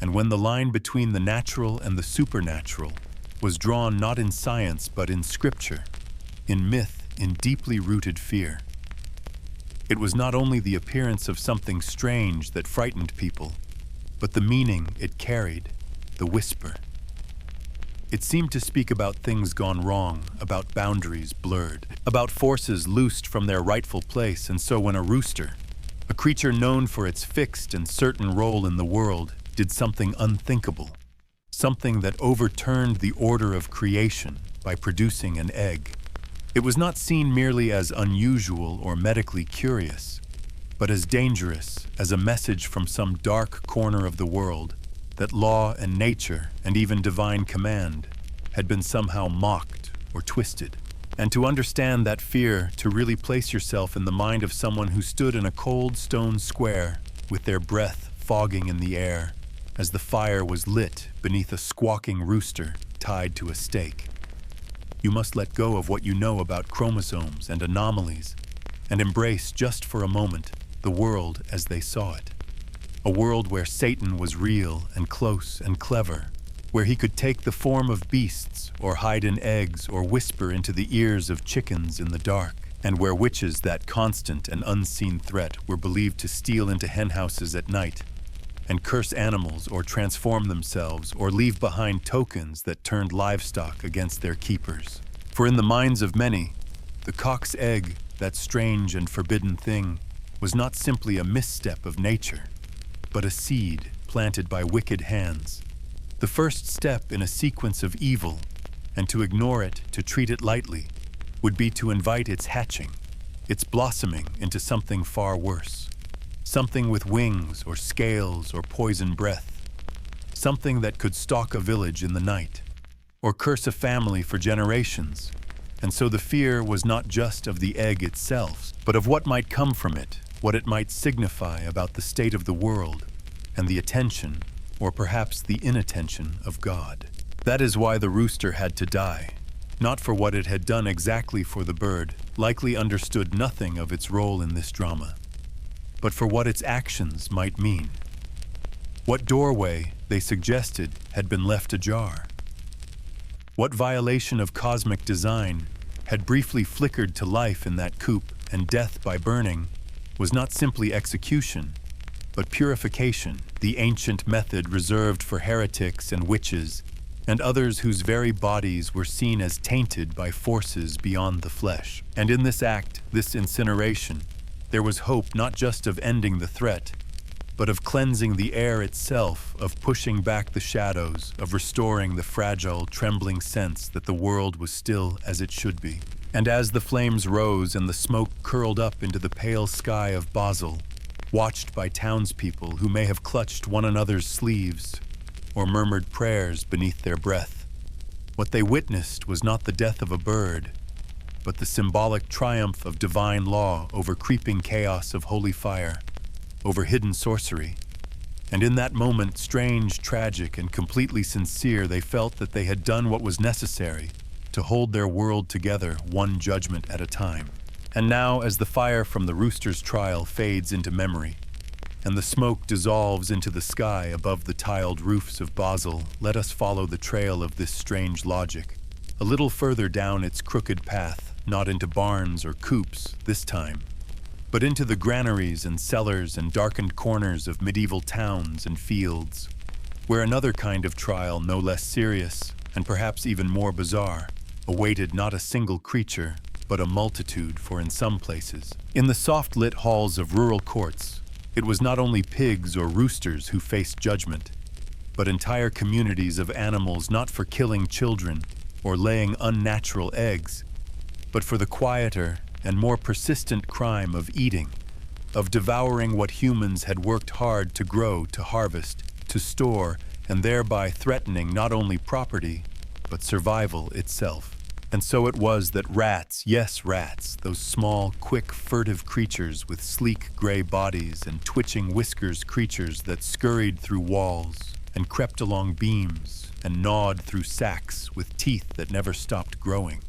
and when the line between the natural and the supernatural was drawn not in science but in scripture, in myth, in deeply rooted fear. It was not only the appearance of something strange that frightened people, but the meaning it carried, the whisper. It seemed to speak about things gone wrong, about boundaries blurred, about forces loosed from their rightful place. And so when a rooster, a creature known for its fixed and certain role in the world, did something unthinkable, something that overturned the order of creation by producing an egg, It was not seen merely as unusual or medically curious, but as dangerous as a message from some dark corner of the world that law and nature and even divine command had been somehow mocked or twisted. And to understand that fear, to really place yourself in the mind of someone who stood in a cold stone square with their breath fogging in the air as the fire was lit beneath a squawking rooster tied to a stake. You must let go of what you know about chromosomes and anomalies and embrace just for a moment the world as they saw it. A world where Satan was real and close and clever, where he could take the form of beasts or hide in eggs or whisper into the ears of chickens in the dark, and where witches, that constant and unseen threat, were believed to steal into henhouses at night and curse animals or transform themselves or leave behind tokens that turned livestock against their keepers. For in the minds of many, the cock's egg, that strange and forbidden thing, was not simply a misstep of nature, but a seed planted by wicked hands, the first step in a sequence of evil, and to ignore it, to treat it lightly, would be to invite its hatching, its blossoming into something far worse. Something with wings or scales or poison breath. Something that could stalk a village in the night, or curse a family for generations. And so the fear was not just of the egg itself, but of what might come from it, what it might signify about the state of the world, and the attention, or perhaps the inattention of God. That is why the rooster had to die. Not for what it had done exactly, for the bird likely understood nothing of its role in this drama, but for what its actions might mean. What doorway, they suggested, had been left ajar? What violation of cosmic design had briefly flickered to life in that coop, and death by burning was not simply execution, but purification, the ancient method reserved for heretics and witches, and others whose very bodies were seen as tainted by forces beyond the flesh. And in this act, this incineration, there was hope not just of ending the threat, but of cleansing the air itself, of pushing back the shadows, of restoring the fragile, trembling sense that the world was still as it should be. And as the flames rose and the smoke curled up into the pale sky of Basel, watched by townspeople who may have clutched one another's sleeves or murmured prayers beneath their breath, what they witnessed was not the death of a bird, but the symbolic triumph of divine law over creeping chaos of holy fire, over hidden sorcery. And in that moment, strange, tragic, and completely sincere, they felt that they had done what was necessary to hold their world together, one judgment at a time. And now, as the fire from the rooster's trial fades into memory, and the smoke dissolves into the sky above the tiled roofs of Basel, let us follow the trail of this strange logic, a little further down its crooked path, not into barns or coops this time, but into the granaries and cellars and darkened corners of medieval towns and fields, where another kind of trial, no less serious and perhaps even more bizarre, awaited not a single creature, but a multitude. For in some places, in the soft-lit halls of rural courts, it was not only pigs or roosters who faced judgment, but entire communities of animals, not for killing children or laying unnatural eggs, but for the quieter and more persistent crime of eating, of devouring what humans had worked hard to grow, to harvest, to store, and thereby threatening not only property, but survival itself. And so it was that rats, yes, rats, those small, quick, furtive creatures with sleek gray bodies and twitching whiskers, creatures that scurried through walls and crept along beams and gnawed through sacks with teeth that never stopped growing,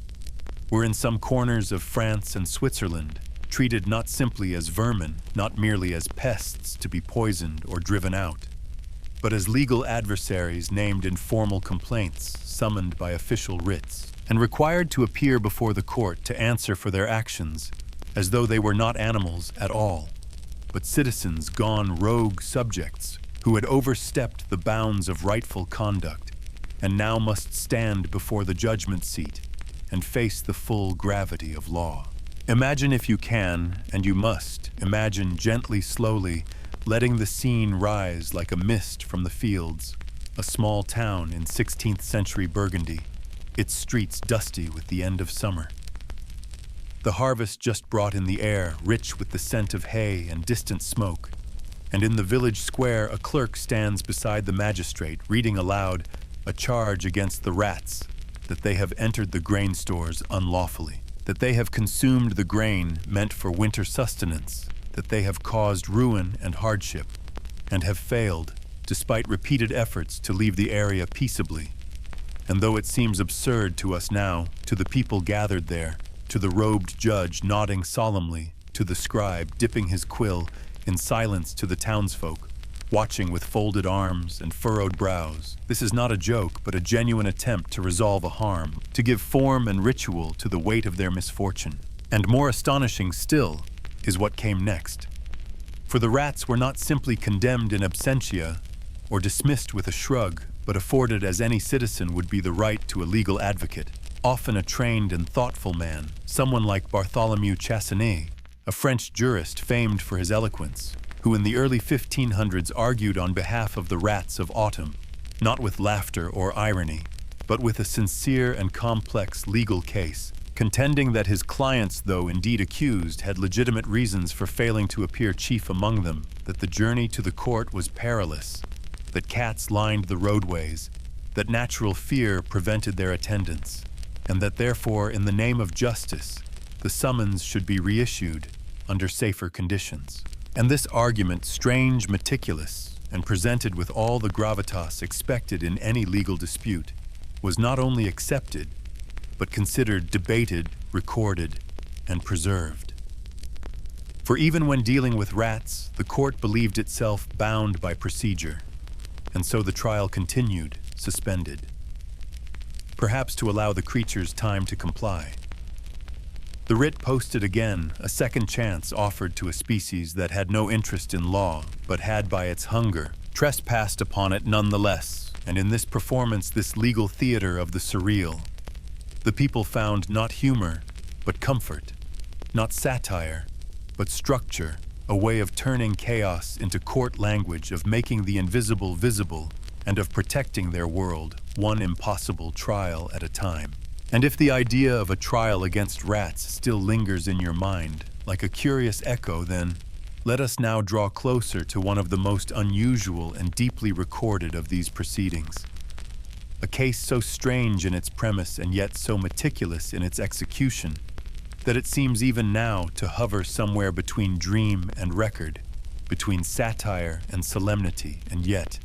were in some corners of France and Switzerland treated not simply as vermin, not merely as pests to be poisoned or driven out, but as legal adversaries named in formal complaints summoned by official writs, and required to appear before the court to answer for their actions, as though they were not animals at all, but citizens gone rogue subjects who had overstepped the bounds of rightful conduct and now must stand before the judgment seat and face the full gravity of law. Imagine, if you can, and you must, imagine gently, slowly, letting the scene rise like a mist from the fields, a small town in 16th century Burgundy, its streets dusty with the end of summer. The harvest just brought in the air, rich with the scent of hay and distant smoke. And in the village square, a clerk stands beside the magistrate, reading aloud a charge against the rats, that they have entered the grain stores unlawfully, that they have consumed the grain meant for winter sustenance, that they have caused ruin and hardship, and have failed, despite repeated efforts, to leave the area peaceably. And though it seems absurd to us now, to the people gathered there, to the robed judge nodding solemnly, to the scribe dipping his quill in silence, to the townsfolk watching with folded arms and furrowed brows, this is not a joke, but a genuine attempt to resolve a harm, to give form and ritual to the weight of their misfortune. And more astonishing still is what came next. For the rats were not simply condemned in absentia or dismissed with a shrug, but afforded as any citizen would be the right to a legal advocate, often a trained and thoughtful man, someone like Bartholomew Chassanet, a French jurist famed for his eloquence, who in the early 1500s argued on behalf of the rats of autumn, not with laughter or irony, but with a sincere and complex legal case, contending that his clients, though indeed accused, had legitimate reasons for failing to appear chief among them, that the journey to the court was perilous, that cats lined the roadways, that natural fear prevented their attendance, and that therefore, in the name of justice, the summons should be reissued under safer conditions. And this argument, strange, meticulous, and presented with all the gravitas expected in any legal dispute, was not only accepted, but considered, debated, recorded, and preserved. For even when dealing with rats, the court believed itself bound by procedure, and so the trial continued, suspended, perhaps to allow the creatures time to comply. The writ posted again, a second chance offered to a species that had no interest in law, but had by its hunger trespassed upon it nonetheless, and in this performance, this legal theater of the surreal, the people found not humor, but comfort, not satire, but structure, a way of turning chaos into court language, of making the invisible visible, and of protecting their world, one impossible trial at a time. And if the idea of a trial against rats still lingers in your mind, like a curious echo, then let us now draw closer to one of the most unusual and deeply recorded of these proceedings. A case so strange in its premise and yet so meticulous in its execution that it seems even now to hover somewhere between dream and record, between satire and solemnity, and yet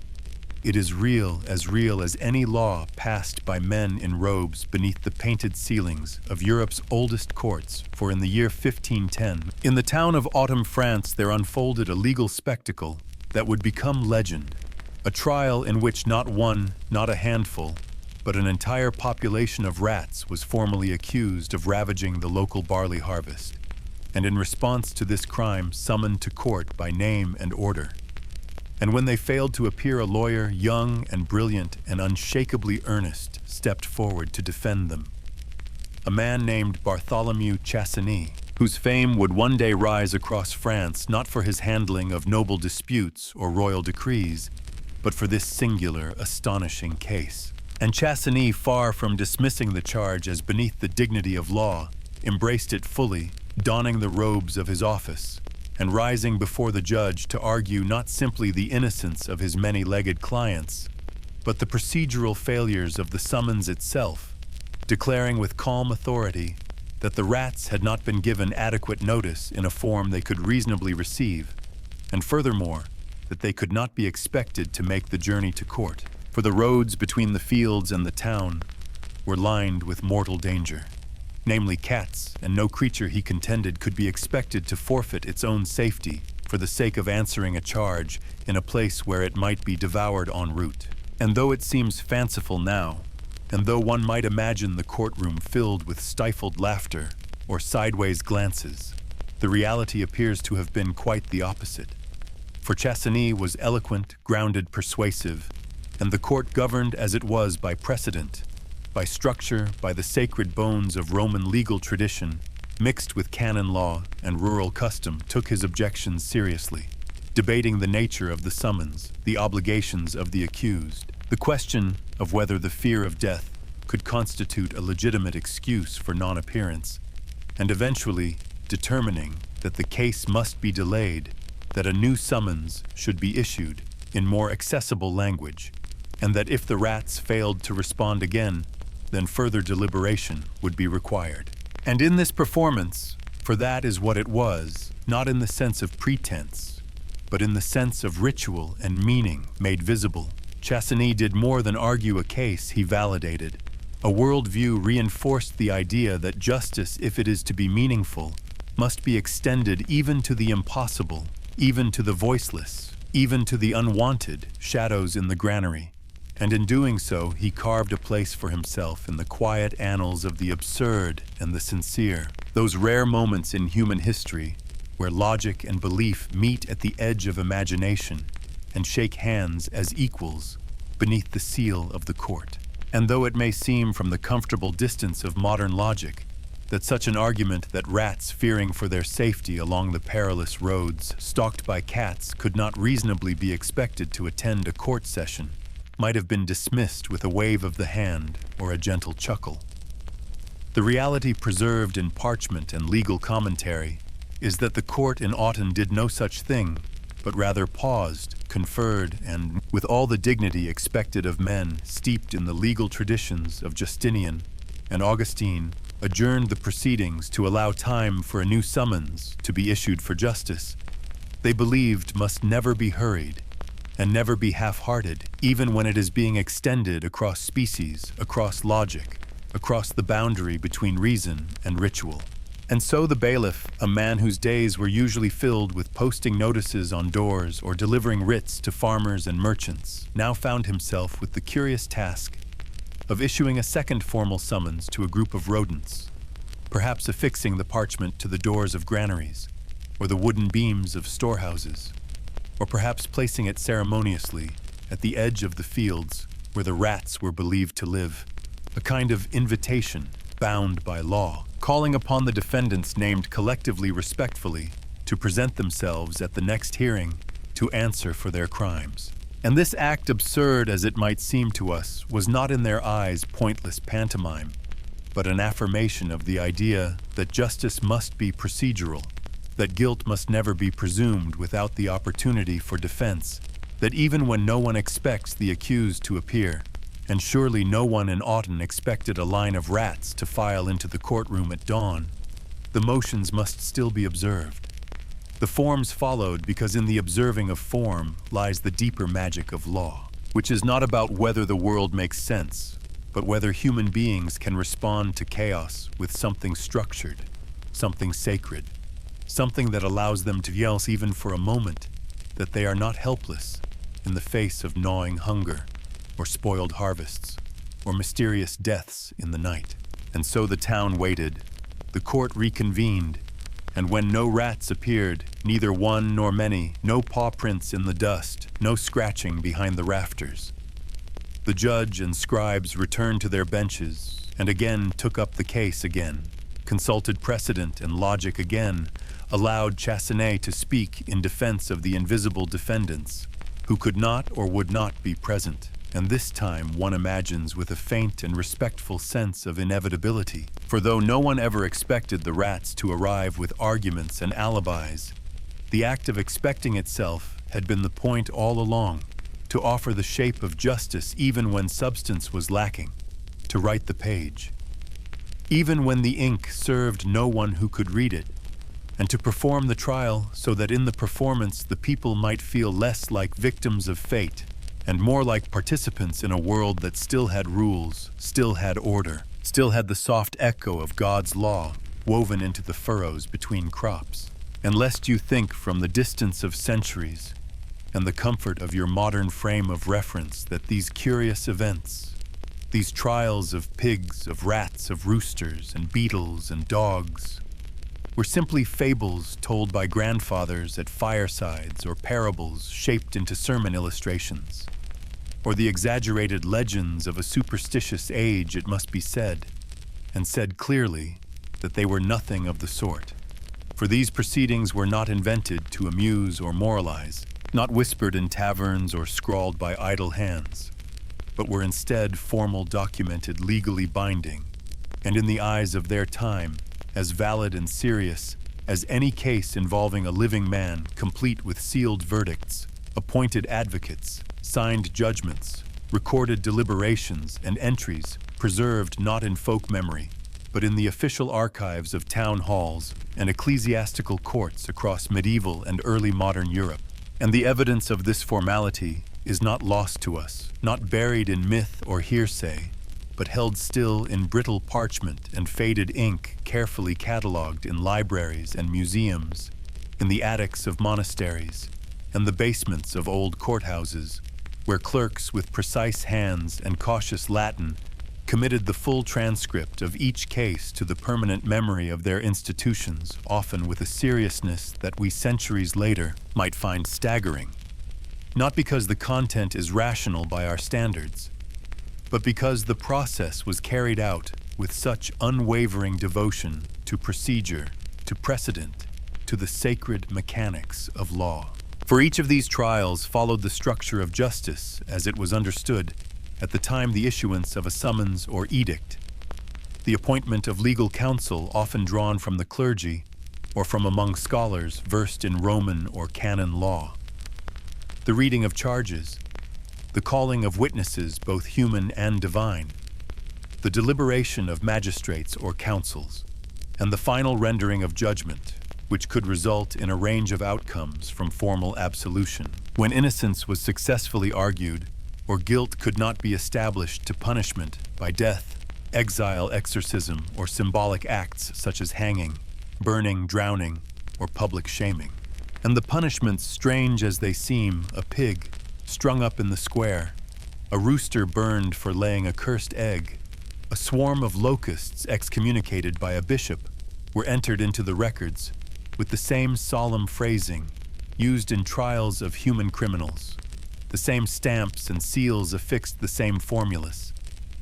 it is real as any law passed by men in robes beneath the painted ceilings of Europe's oldest courts. For in the year 1510, in the town of Autumn, France, there unfolded a legal spectacle that would become legend, a trial in which not one, not a handful, but an entire population of rats was formally accused of ravaging the local barley harvest, and in response to this crime summoned to court by name and order. And when they failed to appear, a lawyer, young and brilliant and unshakably earnest, stepped forward to defend them. A man named Bartholomew Chassanet, whose fame would one day rise across France, not for his handling of noble disputes or royal decrees, but for this singular, astonishing case. And Chassanet, far from dismissing the charge as beneath the dignity of law, embraced it fully, donning the robes of his office, and rising before the judge to argue not simply the innocence of his many-legged clients, but the procedural failures of the summons itself, declaring with calm authority that the rats had not been given adequate notice in a form they could reasonably receive, and furthermore, that they could not be expected to make the journey to court, for the roads between the fields and the town were lined with mortal danger, namely cats, and no creature, he contended, could be expected to forfeit its own safety for the sake of answering a charge in a place where it might be devoured en route. And though it seems fanciful now, and though one might imagine the courtroom filled with stifled laughter or sideways glances, the reality appears to have been quite the opposite. For Chassanet was eloquent, grounded, persuasive, and the court governed as it was by precedent, by structure, by the sacred bones of Roman legal tradition, mixed with canon law and rural custom, took his objections seriously, debating the nature of the summons, the obligations of the accused, the question of whether the fear of death could constitute a legitimate excuse for non-appearance, and eventually determining that the case must be delayed, that a new summons should be issued in more accessible language, and that if the rats failed to respond again, then further deliberation would be required. And in this performance, for that is what it was, not in the sense of pretense, but in the sense of ritual and meaning made visible, Chassagne did more than argue a case, he validated. A worldview reinforced the idea that justice, if it is to be meaningful, must be extended even to the impossible, even to the voiceless, even to the unwanted shadows in the granary. And in doing so, he carved a place for himself in the quiet annals of the absurd and the sincere, those rare moments in human history where logic and belief meet at the edge of imagination and shake hands as equals beneath the seal of the court. And though it may seem from the comfortable distance of modern logic that such an argument that rats fearing for their safety along the perilous roads stalked by cats could not reasonably be expected to attend a court session, might have been dismissed with a wave of the hand or a gentle chuckle, the reality preserved in parchment and legal commentary is that the court in Autun did no such thing, but rather paused, conferred, and, with all the dignity expected of men steeped in the legal traditions of Justinian and Augustine, adjourned the proceedings to allow time for a new summons to be issued for justice. They believed must never be hurried and never be half-hearted, even when it is being extended across species, across logic, across the boundary between reason and ritual. And so the bailiff, a man whose days were usually filled with posting notices on doors or delivering writs to farmers and merchants, now found himself with the curious task of issuing a second formal summons to a group of rodents, perhaps affixing the parchment to the doors of granaries or the wooden beams of storehouses, or perhaps placing it ceremoniously at the edge of the fields where the rats were believed to live, a kind of invitation bound by law, calling upon the defendants named collectively respectfully to present themselves at the next hearing to answer for their crimes. And this act, absurd as it might seem to us, was not in their eyes pointless pantomime, but an affirmation of the idea that justice must be procedural, that guilt must never be presumed without the opportunity for defense, that even when no one expects the accused to appear, and surely no one in Autun expected a line of rats to file into the courtroom at dawn, the motions must still be observed. The forms followed because in the observing of form lies the deeper magic of law, which is not about whether the world makes sense, but whether human beings can respond to chaos with something structured, something sacred, something that allows them to yell even for a moment that they are not helpless in the face of gnawing hunger, or spoiled harvests, or mysterious deaths in the night. And so the town waited. The court reconvened, and when no rats appeared, neither one nor many, no paw prints in the dust, no scratching behind the rafters, the judge and scribes returned to their benches and again took up the case again, consulted precedent and logic again, allowed Chassagne to speak in defense of the invisible defendants, who could not or would not be present. And this time one imagines with a faint and respectful sense of inevitability. For though no one ever expected the rats to arrive with arguments and alibis, the act of expecting itself had been the point all along, to offer the shape of justice even when substance was lacking, to write the page, even when the ink served no one who could read it, and to perform the trial so that in the performance the people might feel less like victims of fate and more like participants in a world that still had rules, still had order, still had the soft echo of God's law woven into the furrows between crops. And lest you think from the distance of centuries and the comfort of your modern frame of reference that these curious events, these trials of pigs, of rats, of roosters, and beetles and dogs, were simply fables told by grandfathers at firesides or parables shaped into sermon illustrations, or the exaggerated legends of a superstitious age, it must be said, and said clearly that they were nothing of the sort. For these proceedings were not invented to amuse or moralize, not whispered in taverns or scrawled by idle hands, but were instead formal, documented, legally binding, and in the eyes of their time, as valid and serious as any case involving a living man, complete with sealed verdicts, appointed advocates, signed judgments, recorded deliberations, and entries preserved not in folk memory, but in the official archives of town halls and ecclesiastical courts across medieval and early modern Europe. And the evidence of this formality is not lost to us, not buried in myth or hearsay, but held still in brittle parchment and faded ink, carefully catalogued in libraries and museums, in the attics of monasteries, and the basements of old courthouses, where clerks with precise hands and cautious Latin committed the full transcript of each case to the permanent memory of their institutions, often with a seriousness that we centuries later might find staggering. Not because the content is rational by our standards, but because the process was carried out with such unwavering devotion to procedure, to precedent, to the sacred mechanics of law. For each of these trials followed the structure of justice as it was understood at the time the issuance of a summons or edict, the appointment of legal counsel often drawn from the clergy or from among scholars versed in Roman or canon law, the reading of charges, the calling of witnesses both human and divine, the deliberation of magistrates or councils, and the final rendering of judgment, which could result in a range of outcomes from formal absolution, when innocence was successfully argued or guilt could not be established, to punishment by death, exile, exorcism, or symbolic acts such as hanging, burning, drowning, or public shaming. And the punishments, strange as they seem, a pig strung up in the square, a rooster burned for laying a cursed egg, a swarm of locusts excommunicated by a bishop, were entered into the records with the same solemn phrasing used in trials of human criminals. The same stamps and seals affixed the same formulas,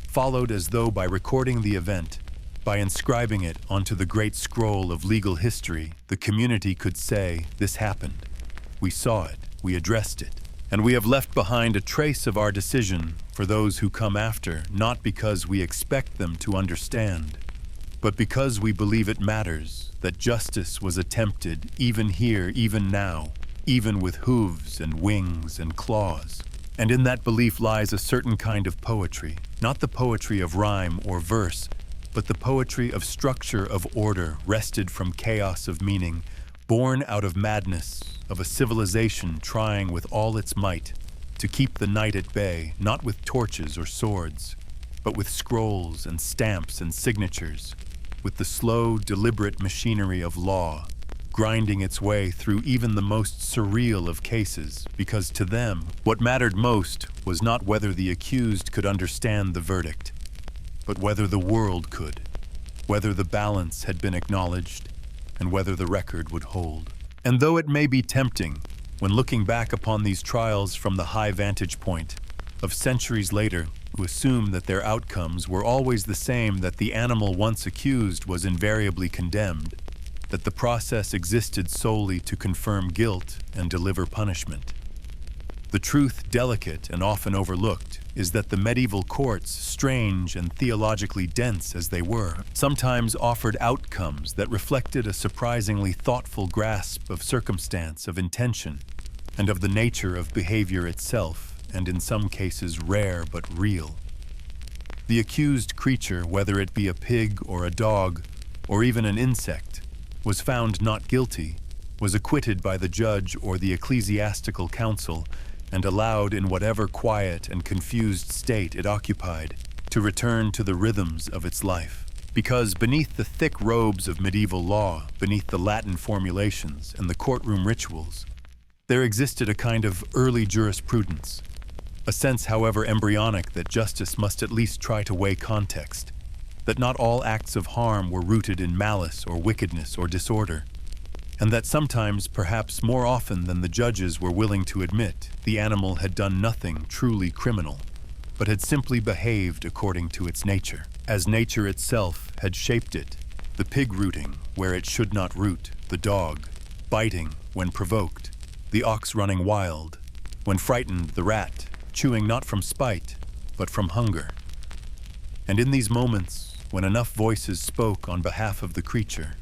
followed as though by recording the event, by inscribing it onto the great scroll of legal history. The community could say, "This happened. We saw it. We addressed it. And we have left behind a trace of our decision for those who come after, not because we expect them to understand, but because we believe it matters, that justice was attempted even here, even now, even with hooves and wings and claws." And in that belief lies a certain kind of poetry, not the poetry of rhyme or verse, but the poetry of structure, of order, wrested from chaos of meaning, born out of madness, of a civilization trying with all its might to keep the night at bay, not with torches or swords, but with scrolls and stamps and signatures, with the slow, deliberate machinery of law, grinding its way through even the most surreal of cases, because to them, what mattered most was not whether the accused could understand the verdict, but whether the world could, whether the balance had been acknowledged, and whether the record would hold. And though it may be tempting, when looking back upon these trials from the high vantage point of centuries later, to assume that their outcomes were always the same, that the animal once accused was invariably condemned, that the process existed solely to confirm guilt and deliver punishment. The truth, delicate and often overlooked, is that the medieval courts, strange and theologically dense as they were, sometimes offered outcomes that reflected a surprisingly thoughtful grasp of circumstance, of intention, and of the nature of behavior itself, and in some cases rare but real. The accused creature, whether it be a pig or a dog, or even an insect, was found not guilty, was acquitted by the judge or the ecclesiastical council, and allowed, in whatever quiet and confused state it occupied, to return to the rhythms of its life. Because beneath the thick robes of medieval law, beneath the Latin formulations and the courtroom rituals, there existed a kind of early jurisprudence, a sense, however embryonic, that justice must at least try to weigh context, that not all acts of harm were rooted in malice or wickedness or disorder, and that sometimes, perhaps more often than the judges were willing to admit, the animal had done nothing truly criminal, but had simply behaved according to its nature, as nature itself had shaped it, the pig rooting where it should not root, the dog biting when provoked, the ox running wild, when frightened, the rat chewing not from spite, but from hunger. And in these moments, when enough voices spoke on behalf of the creature,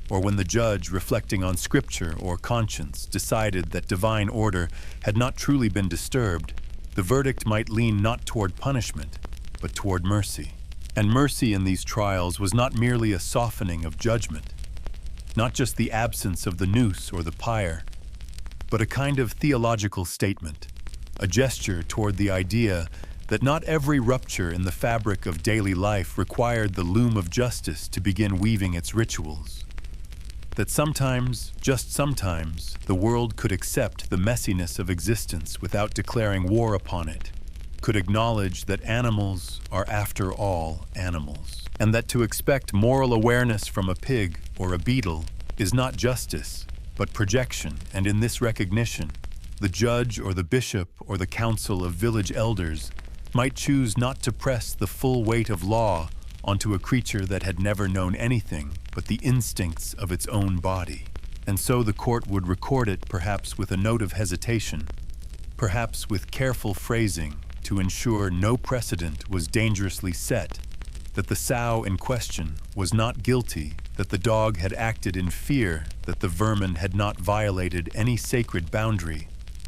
or when the judge, reflecting on scripture or conscience, decided that divine order had not truly been disturbed, the verdict might lean not toward punishment, but toward mercy. And mercy in these trials was not merely a softening of judgment, not just the absence of the noose or the pyre, but a kind of theological statement, a gesture toward the idea that not every rupture in the fabric of daily life required the loom of justice to begin weaving its rituals. That sometimes, just sometimes, the world could accept the messiness of existence without declaring war upon it, could acknowledge that animals are after all animals, and that to expect moral awareness from a pig or a beetle is not justice, but projection. And in this recognition, the judge or the bishop or the council of village elders might choose not to press the full weight of law onto a creature that had never known anything but the instincts of its own body. And so the court would record it perhaps with a note of hesitation, perhaps with careful phrasing to ensure no precedent was dangerously set, that the sow in question was not guilty, that the dog had acted in fear, that the vermin had not violated any sacred boundary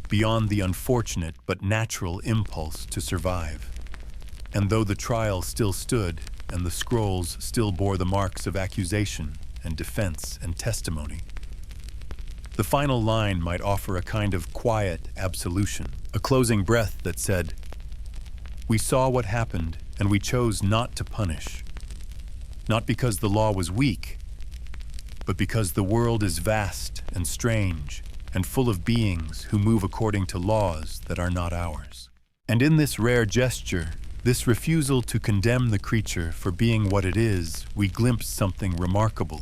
beyond the unfortunate but natural impulse to survive. And though the trial still stood, and the scrolls still bore the marks of accusation and defense and testimony, the final line might offer a kind of quiet absolution, a closing breath that said, "We saw what happened, and we chose not to punish, not because the law was weak, but because the world is vast and strange and full of beings who move according to laws that are not ours." And in this rare gesture, this refusal to condemn the creature for being what it is, we glimpse something remarkable,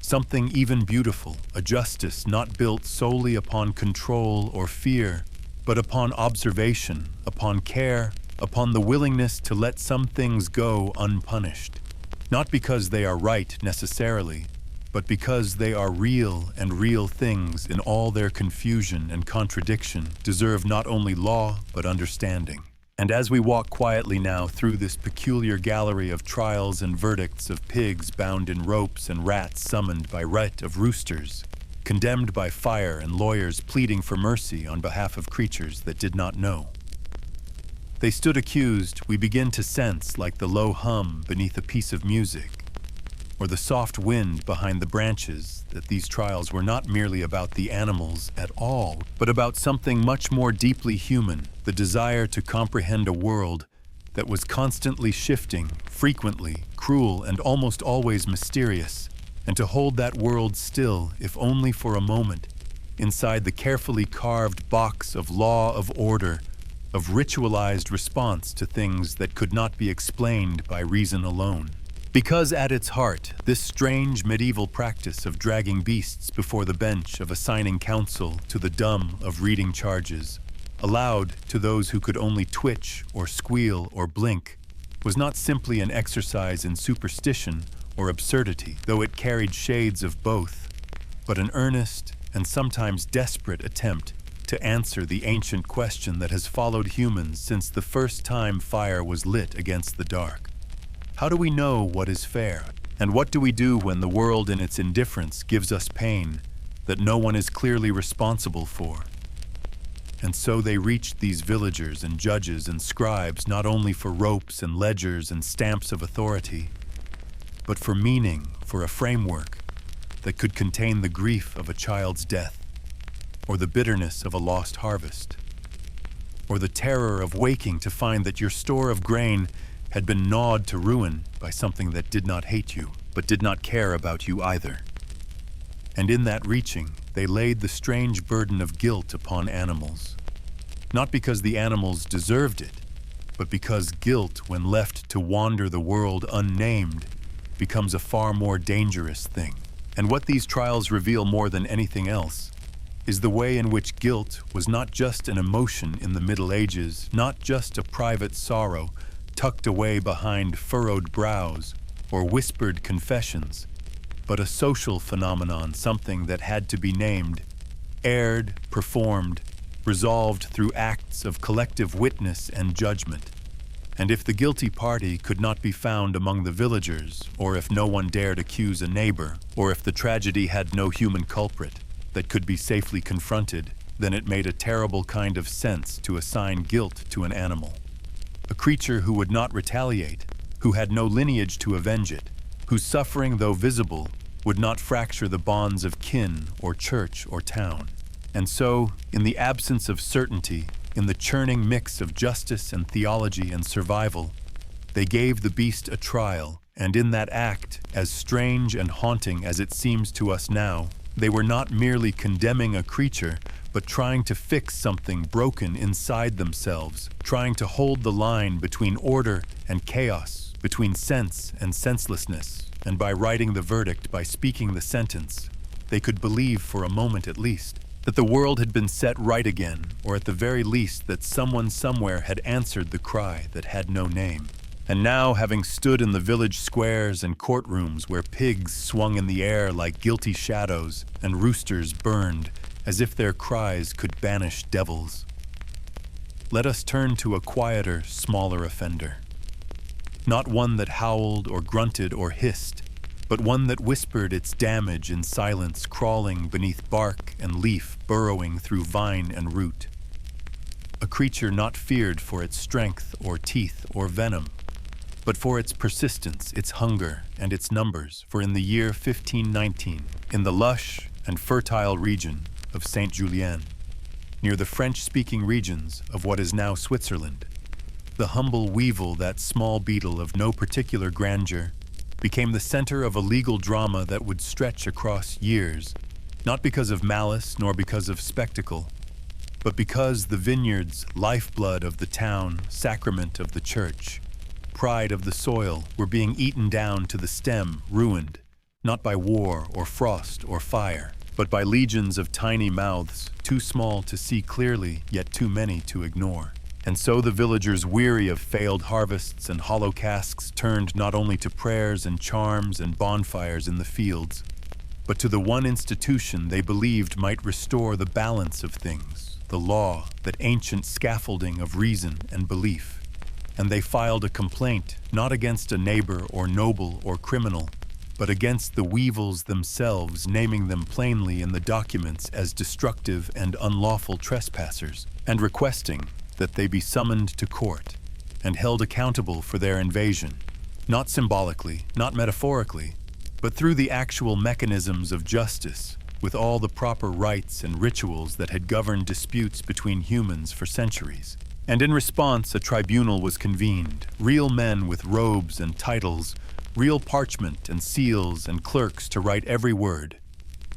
something even beautiful, a justice not built solely upon control or fear, but upon observation, upon care, upon the willingness to let some things go unpunished, not because they are right necessarily, but because they are real, and real things in all their confusion and contradiction deserve not only law but understanding. And as we walk quietly now through this peculiar gallery of trials and verdicts of pigs bound in ropes and rats summoned by right of roosters, condemned by fire and lawyers pleading for mercy on behalf of creatures that did not know, they stood accused, we begin to sense, like the low hum beneath a piece of music, or the soft wind behind the branches, that these trials were not merely about the animals at all, but about something much more deeply human, the desire to comprehend a world that was constantly shifting, frequently cruel, and almost always mysterious, and to hold that world still, if only for a moment, inside the carefully carved box of law, of order, of ritualized response to things that could not be explained by reason alone. Because at its heart, this strange medieval practice of dragging beasts before the bench, of assigning counsel to the dumb, of reading charges, allowed to those who could only twitch or squeal or blink, was not simply an exercise in superstition or absurdity, though it carried shades of both, but an earnest and sometimes desperate attempt to answer the ancient question that has followed humans since the first time fire was lit against the dark. How do we know what is fair? And what do we do when the world in its indifference gives us pain that no one is clearly responsible for? And so they reached these villagers and judges and scribes not only for ropes and ledgers and stamps of authority, but for meaning, for a framework that could contain the grief of a child's death, or the bitterness of a lost harvest, or the terror of waking to find that your store of grain had been gnawed to ruin by something that did not hate you, but did not care about you either. And in that reaching, they laid the strange burden of guilt upon animals. Not because the animals deserved it, but because guilt, when left to wander the world unnamed, becomes a far more dangerous thing. And what these trials reveal more than anything else is the way in which guilt was not just an emotion in the Middle Ages, not just a private sorrow tucked away behind furrowed brows or whispered confessions, but a social phenomenon, something that had to be named, aired, performed, resolved through acts of collective witness and judgment. And if the guilty party could not be found among the villagers, or if no one dared accuse a neighbor, or if the tragedy had no human culprit that could be safely confronted, then it made a terrible kind of sense to assign guilt to an animal. A creature who would not retaliate, who had no lineage to avenge it, whose suffering, though visible, would not fracture the bonds of kin or church or town. And so, in the absence of certainty, in the churning mix of justice and theology and survival, they gave the beast a trial, and in that act, as strange and haunting as it seems to us now, they were not merely condemning a creature, but trying to fix something broken inside themselves, trying to hold the line between order and chaos, between sense and senselessness, and by writing the verdict, by speaking the sentence, they could believe for a moment at least that the world had been set right again, or at the very least that someone somewhere had answered the cry that had no name. And now, having stood in the village squares and courtrooms where pigs swung in the air like guilty shadows and roosters burned as if their cries could banish devils, let us turn to a quieter, smaller offender. Not one that howled or grunted or hissed, but one that whispered its damage in silence, crawling beneath bark and leaf, burrowing through vine and root. A creature not feared for its strength or teeth or venom, but for its persistence, its hunger, and its numbers. For in the year 1519, in the lush and fertile region of Saint-Julien, near the French-speaking regions of what is now Switzerland, the humble weevil, that small beetle of no particular grandeur, became the center of a legal drama that would stretch across years, not because of malice nor because of spectacle, but because the vineyards, lifeblood of the town, sacrament of the church, pride of the soil, were being eaten down to the stem, ruined, not by war or frost or fire, but by legions of tiny mouths, too small to see clearly, yet too many to ignore. And so the villagers, weary of failed harvests and hollow casks, turned not only to prayers and charms and bonfires in the fields, but to the one institution they believed might restore the balance of things, the law, that ancient scaffolding of reason and belief. And they filed a complaint, not against a neighbor or noble or criminal, but against the weevils themselves, naming them plainly in the documents as destructive and unlawful trespassers, and requesting that they be summoned to court and held accountable for their invasion, not symbolically, not metaphorically, but through the actual mechanisms of justice, with all the proper rites and rituals that had governed disputes between humans for centuries. And in response, a tribunal was convened, real men with robes and titles, real parchment and seals and clerks to write every word.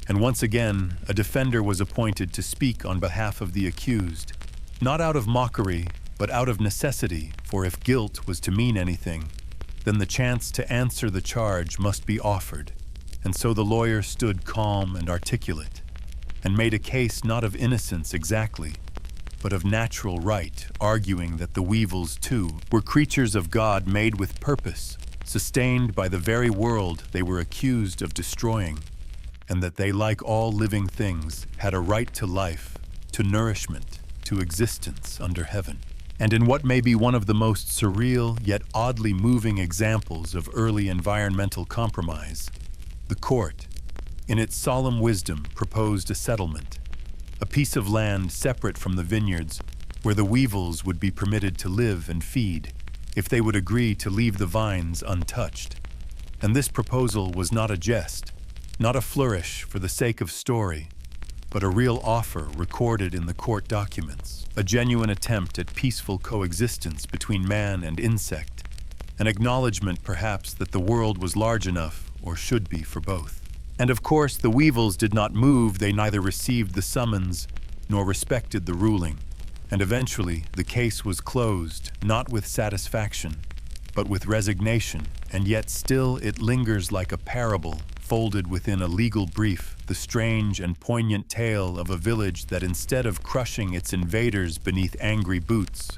And once again, a defender was appointed to speak on behalf of the accused, not out of mockery, but out of necessity, for if guilt was to mean anything, then the chance to answer the charge must be offered. And so the lawyer stood calm and articulate, and made a case not of innocence exactly, but of natural right, arguing that the weevils, too, were creatures of God made with purpose, sustained by the very world they were accused of destroying, and that they, like all living things, had a right to life, to nourishment, to existence under heaven. And in what may be one of the most surreal yet oddly moving examples of early environmental compromise, the court, in its solemn wisdom, proposed a settlement, a piece of land separate from the vineyards where the weevils would be permitted to live and feed if they would agree to leave the vines untouched. And this proposal was not a jest, not a flourish for the sake of story, but a real offer recorded in the court documents, a genuine attempt at peaceful coexistence between man and insect, an acknowledgement perhaps that the world was large enough, or should be, for both. And of course the weevils did not move, they neither received the summons nor respected the ruling, and eventually the case was closed, not with satisfaction, but with resignation, and yet still it lingers like a parable, folded within a legal brief, the strange and poignant tale of a village that, instead of crushing its invaders beneath angry boots,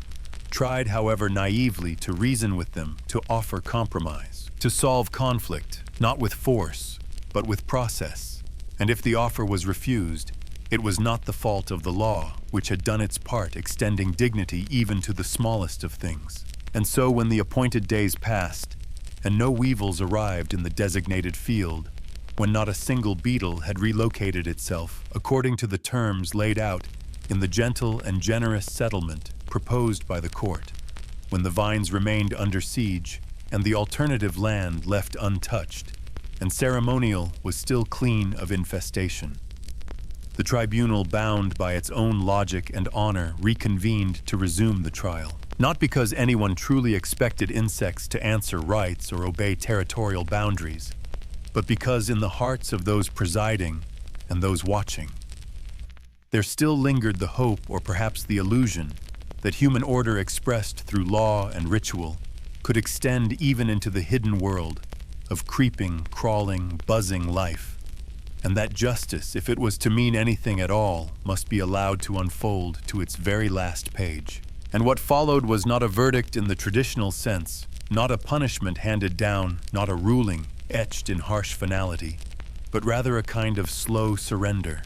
tried, however naively, to reason with them, to offer compromise, to solve conflict, not with force, but with process. And if the offer was refused, it was not the fault of the law, which had done its part, extending dignity even to the smallest of things. And so when the appointed days passed, and no weevils arrived in the designated field, when not a single beetle had relocated itself according to the terms laid out in the gentle and generous settlement proposed by the court, when the vines remained under siege and the alternative land left untouched, and ceremonial was still clean of infestation, the tribunal, bound by its own logic and honor, reconvened to resume the trial. Not because anyone truly expected insects to answer rights or obey territorial boundaries, but because in the hearts of those presiding and those watching, there still lingered the hope, or perhaps the illusion, that human order expressed through law and ritual could extend even into the hidden world of creeping, crawling, buzzing life, and that justice, if it was to mean anything at all, must be allowed to unfold to its very last page. And what followed was not a verdict in the traditional sense, not a punishment handed down, not a ruling etched in harsh finality, but rather a kind of slow surrender,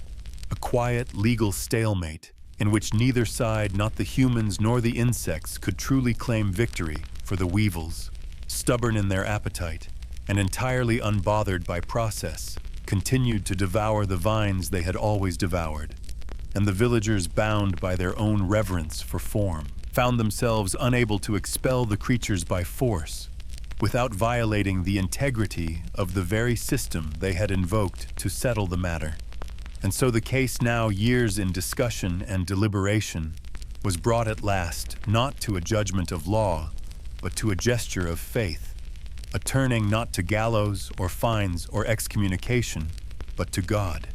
a quiet legal stalemate in which neither side, not the humans nor the insects, could truly claim victory, for the weevils, stubborn in their appetite and entirely unbothered by process, continued to devour the vines they had always devoured, and the villagers, bound by their own reverence for form, found themselves unable to expel the creatures by force, without violating the integrity of the very system they had invoked to settle the matter. And so the case, now years in discussion and deliberation, was brought at last not to a judgment of law, but to a gesture of faith, a turning not to gallows or fines or excommunication, but to God.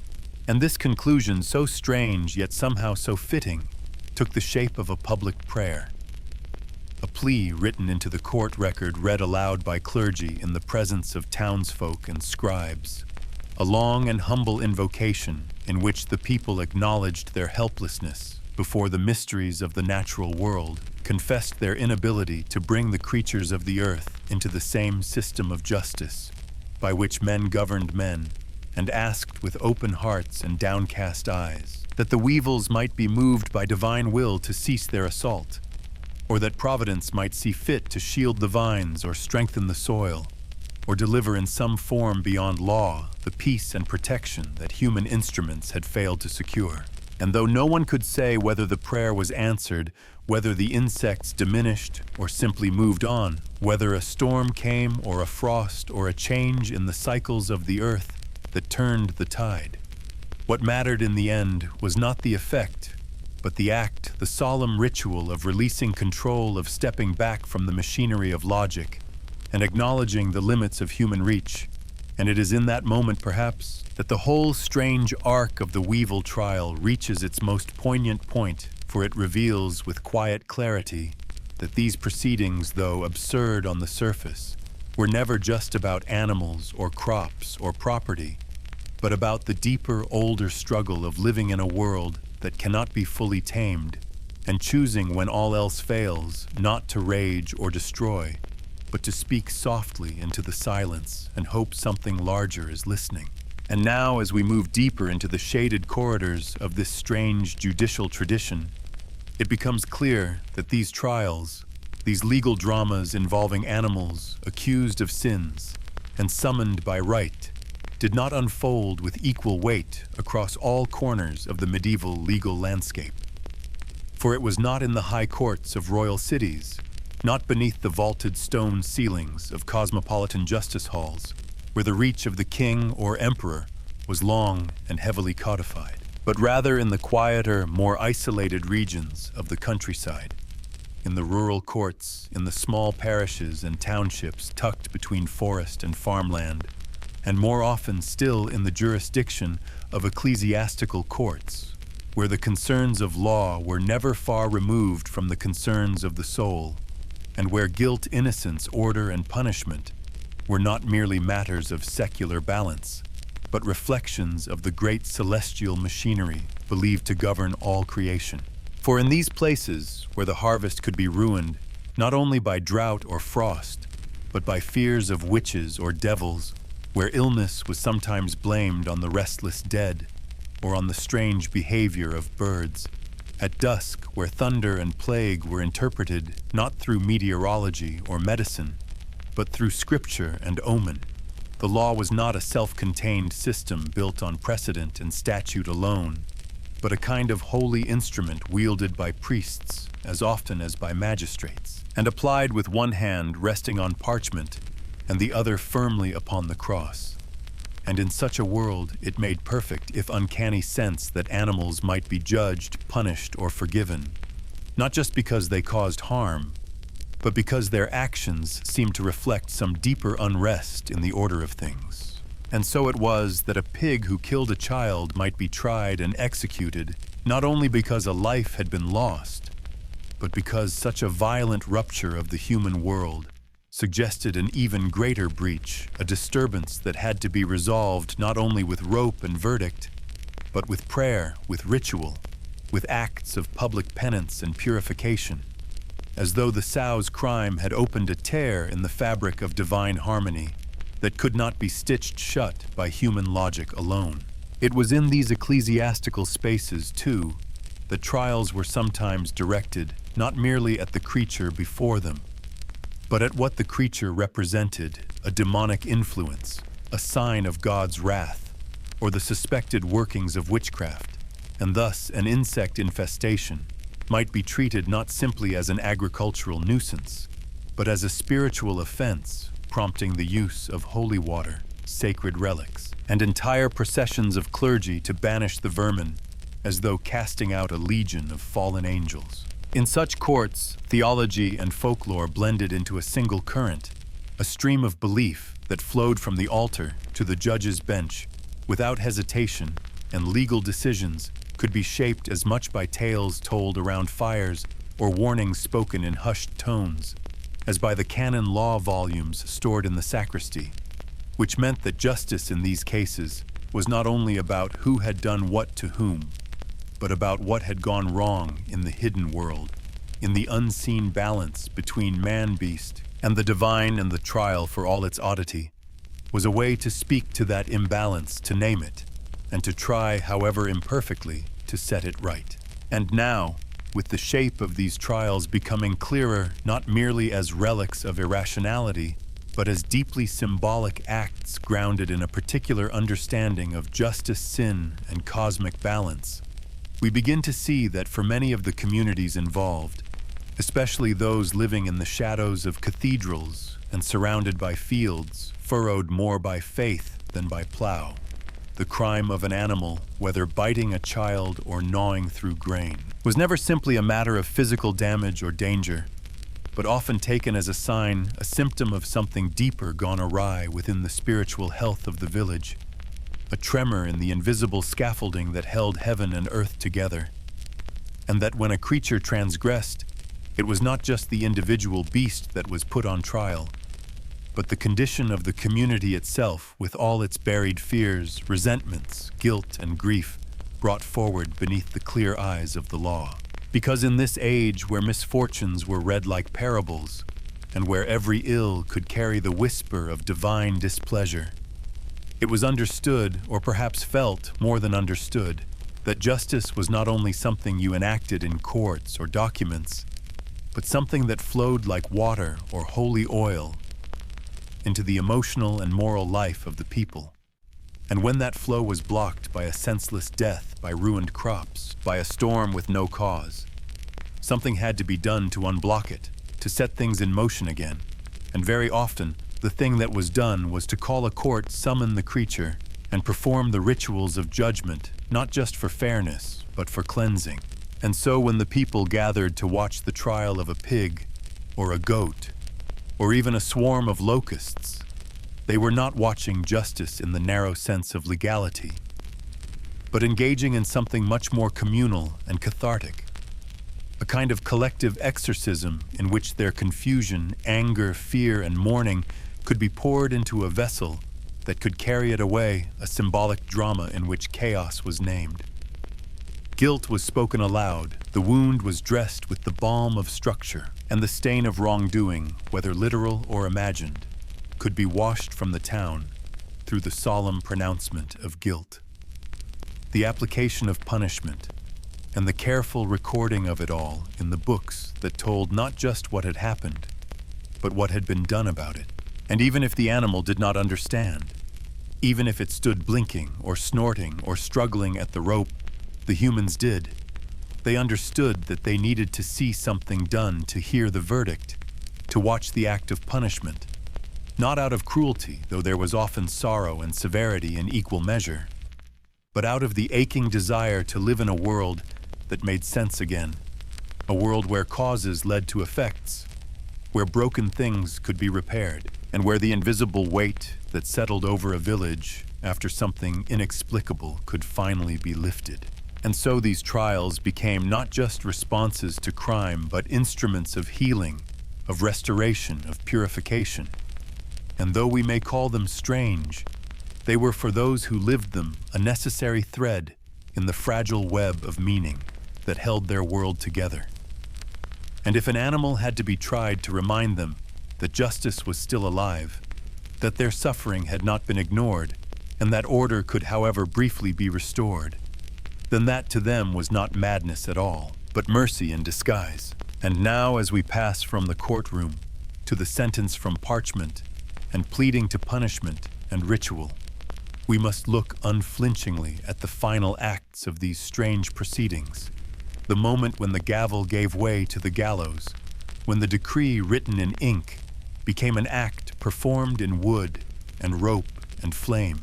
And this conclusion, so strange yet somehow so fitting, took the shape of a public prayer. A plea written into the court record, read aloud by clergy in the presence of townsfolk and scribes. A long and humble invocation in which the people acknowledged their helplessness before the mysteries of the natural world, confessed their inability to bring the creatures of the earth into the same system of justice by which men governed men, and asked with open hearts and downcast eyes that the weevils might be moved by divine will to cease their assault, or that providence might see fit to shield the vines or strengthen the soil, or deliver in some form beyond law the peace and protection that human instruments had failed to secure. And though no one could say whether the prayer was answered, whether the insects diminished or simply moved on, whether a storm came or a frost or a change in the cycles of the earth that turned the tide, what mattered in the end was not the effect, but the act, the solemn ritual of releasing control, of stepping back from the machinery of logic and acknowledging the limits of human reach. And it is in that moment, perhaps, that the whole strange arc of the Weevil trial reaches its most poignant point, for it reveals with quiet clarity that these proceedings, though absurd on the surface, were never just about animals or crops or property, but about the deeper, older struggle of living in a world that cannot be fully tamed, and choosing, when all else fails, not to rage or destroy, but to speak softly into the silence and hope something larger is listening. And now, as we move deeper into the shaded corridors of this strange judicial tradition, it becomes clear that these trials, these legal dramas involving animals accused of sins and summoned by right, did not unfold with equal weight across all corners of the medieval legal landscape. For it was not in the high courts of royal cities, not beneath the vaulted stone ceilings of cosmopolitan justice halls, where the reach of the king or emperor was long and heavily codified, but rather in the quieter, more isolated regions of the countryside, in the rural courts, in the small parishes and townships tucked between forest and farmland, and more often still in the jurisdiction of ecclesiastical courts, where the concerns of law were never far removed from the concerns of the soul, and where guilt, innocence, order, and punishment were not merely matters of secular balance, but reflections of the great celestial machinery believed to govern all creation. For in these places, where the harvest could be ruined not only by drought or frost, but by fears of witches or devils, where illness was sometimes blamed on the restless dead or on the strange behavior of birds, At dusk, where thunder and plague were interpreted not through meteorology or medicine, but through scripture and omen, the law was not a self-contained system built on precedent and statute alone, but a kind of holy instrument wielded by priests as often as by magistrates, and applied with one hand resting on parchment and the other firmly upon the cross. And in such a world it made perfect, if uncanny, sense that animals might be judged, punished, or forgiven, not just because they caused harm, but because their actions seemed to reflect some deeper unrest in the order of things. And so it was that a pig who killed a child might be tried and executed, not only because a life had been lost, but because such a violent rupture of the human world suggested an even greater breach, a disturbance that had to be resolved not only with rope and verdict, but with prayer, with ritual, with acts of public penance and purification, as though the sow's crime had opened a tear in the fabric of divine harmony that could not be stitched shut by human logic alone. It was in these ecclesiastical spaces, too, that trials were sometimes directed not merely at the creature before them, but at what the creature represented, a demonic influence, a sign of God's wrath, or the suspected workings of witchcraft, and thus an insect infestation might be treated not simply as an agricultural nuisance, but as a spiritual offense, prompting the use of holy water, sacred relics, and entire processions of clergy to banish the vermin, as though casting out a legion of fallen angels. In such courts, theology and folklore blended into a single current, a stream of belief that flowed from the altar to the judge's bench without hesitation, and legal decisions could be shaped as much by tales told around fires or warnings spoken in hushed tones as by the canon law volumes stored in the sacristy, which meant that justice in these cases was not only about who had done what to whom, but about what had gone wrong in the hidden world, in the unseen balance between man-beast and the divine, and the trial, for all its oddity, was a way to speak to that imbalance, to name it, and to try, however imperfectly, to set it right. And now, with the shape of these trials becoming clearer not merely as relics of irrationality, but as deeply symbolic acts grounded in a particular understanding of justice, sin, and cosmic balance, we begin to see that for many of the communities involved, especially those living in the shadows of cathedrals and surrounded by fields furrowed more by faith than by plow, the crime of an animal, whether biting a child or gnawing through grain, was never simply a matter of physical damage or danger, but often taken as a sign, a symptom of something deeper gone awry within the spiritual health of the village, a tremor in the invisible scaffolding that held heaven and earth together, and that when a creature transgressed, it was not just the individual beast that was put on trial, but the condition of the community itself, with all its buried fears, resentments, guilt, and grief, brought forward beneath the clear eyes of the law. Because in this age where misfortunes were read like parables, and where every ill could carry the whisper of divine displeasure, it was understood, or perhaps felt more than understood, that justice was not only something you enacted in courts or documents, but something that flowed like water or holy oil into the emotional and moral life of the people. And when that flow was blocked by a senseless death, by ruined crops, by a storm with no cause, something had to be done to unblock it, to set things in motion again. And very often, the thing that was done was to call a court, summon the creature, and perform the rituals of judgment, not just for fairness, but for cleansing. And so when the people gathered to watch the trial of a pig, or a goat, or even a swarm of locusts, they were not watching justice in the narrow sense of legality, but engaging in something much more communal and cathartic, a kind of collective exorcism in which their confusion, anger, fear, and mourning could be poured into a vessel that could carry it away, a symbolic drama in which chaos was named. Guilt was spoken aloud, the wound was dressed with the balm of structure, and the stain of wrongdoing, whether literal or imagined, could be washed from the town through the solemn pronouncement of guilt. The application of punishment, and the careful recording of it all in the books that told not just what had happened, but what had been done about it. And even if the animal did not understand, even if it stood blinking or snorting or struggling at the rope, the humans did. They understood that they needed to see something done to hear the verdict, to watch the act of punishment. Not out of cruelty, though there was often sorrow and severity in equal measure, but out of the aching desire to live in a world that made sense again, a world where causes led to effects, where broken things could be repaired, and where the invisible weight that settled over a village after something inexplicable could finally be lifted. And so these trials became not just responses to crime, but instruments of healing, of restoration, of purification. And though we may call them strange, they were for those who lived them a necessary thread in the fragile web of meaning that held their world together. And if an animal had to be tried to remind them that justice was still alive, that their suffering had not been ignored, and that order could, however, briefly be restored, then that to them was not madness at all, but mercy in disguise. And now, as we pass from the courtroom to the sentence from parchment and pleading to punishment and ritual, we must look unflinchingly at the final acts of these strange proceedings, the moment when the gavel gave way to the gallows, when the decree written in ink became an act performed in wood and rope and flame.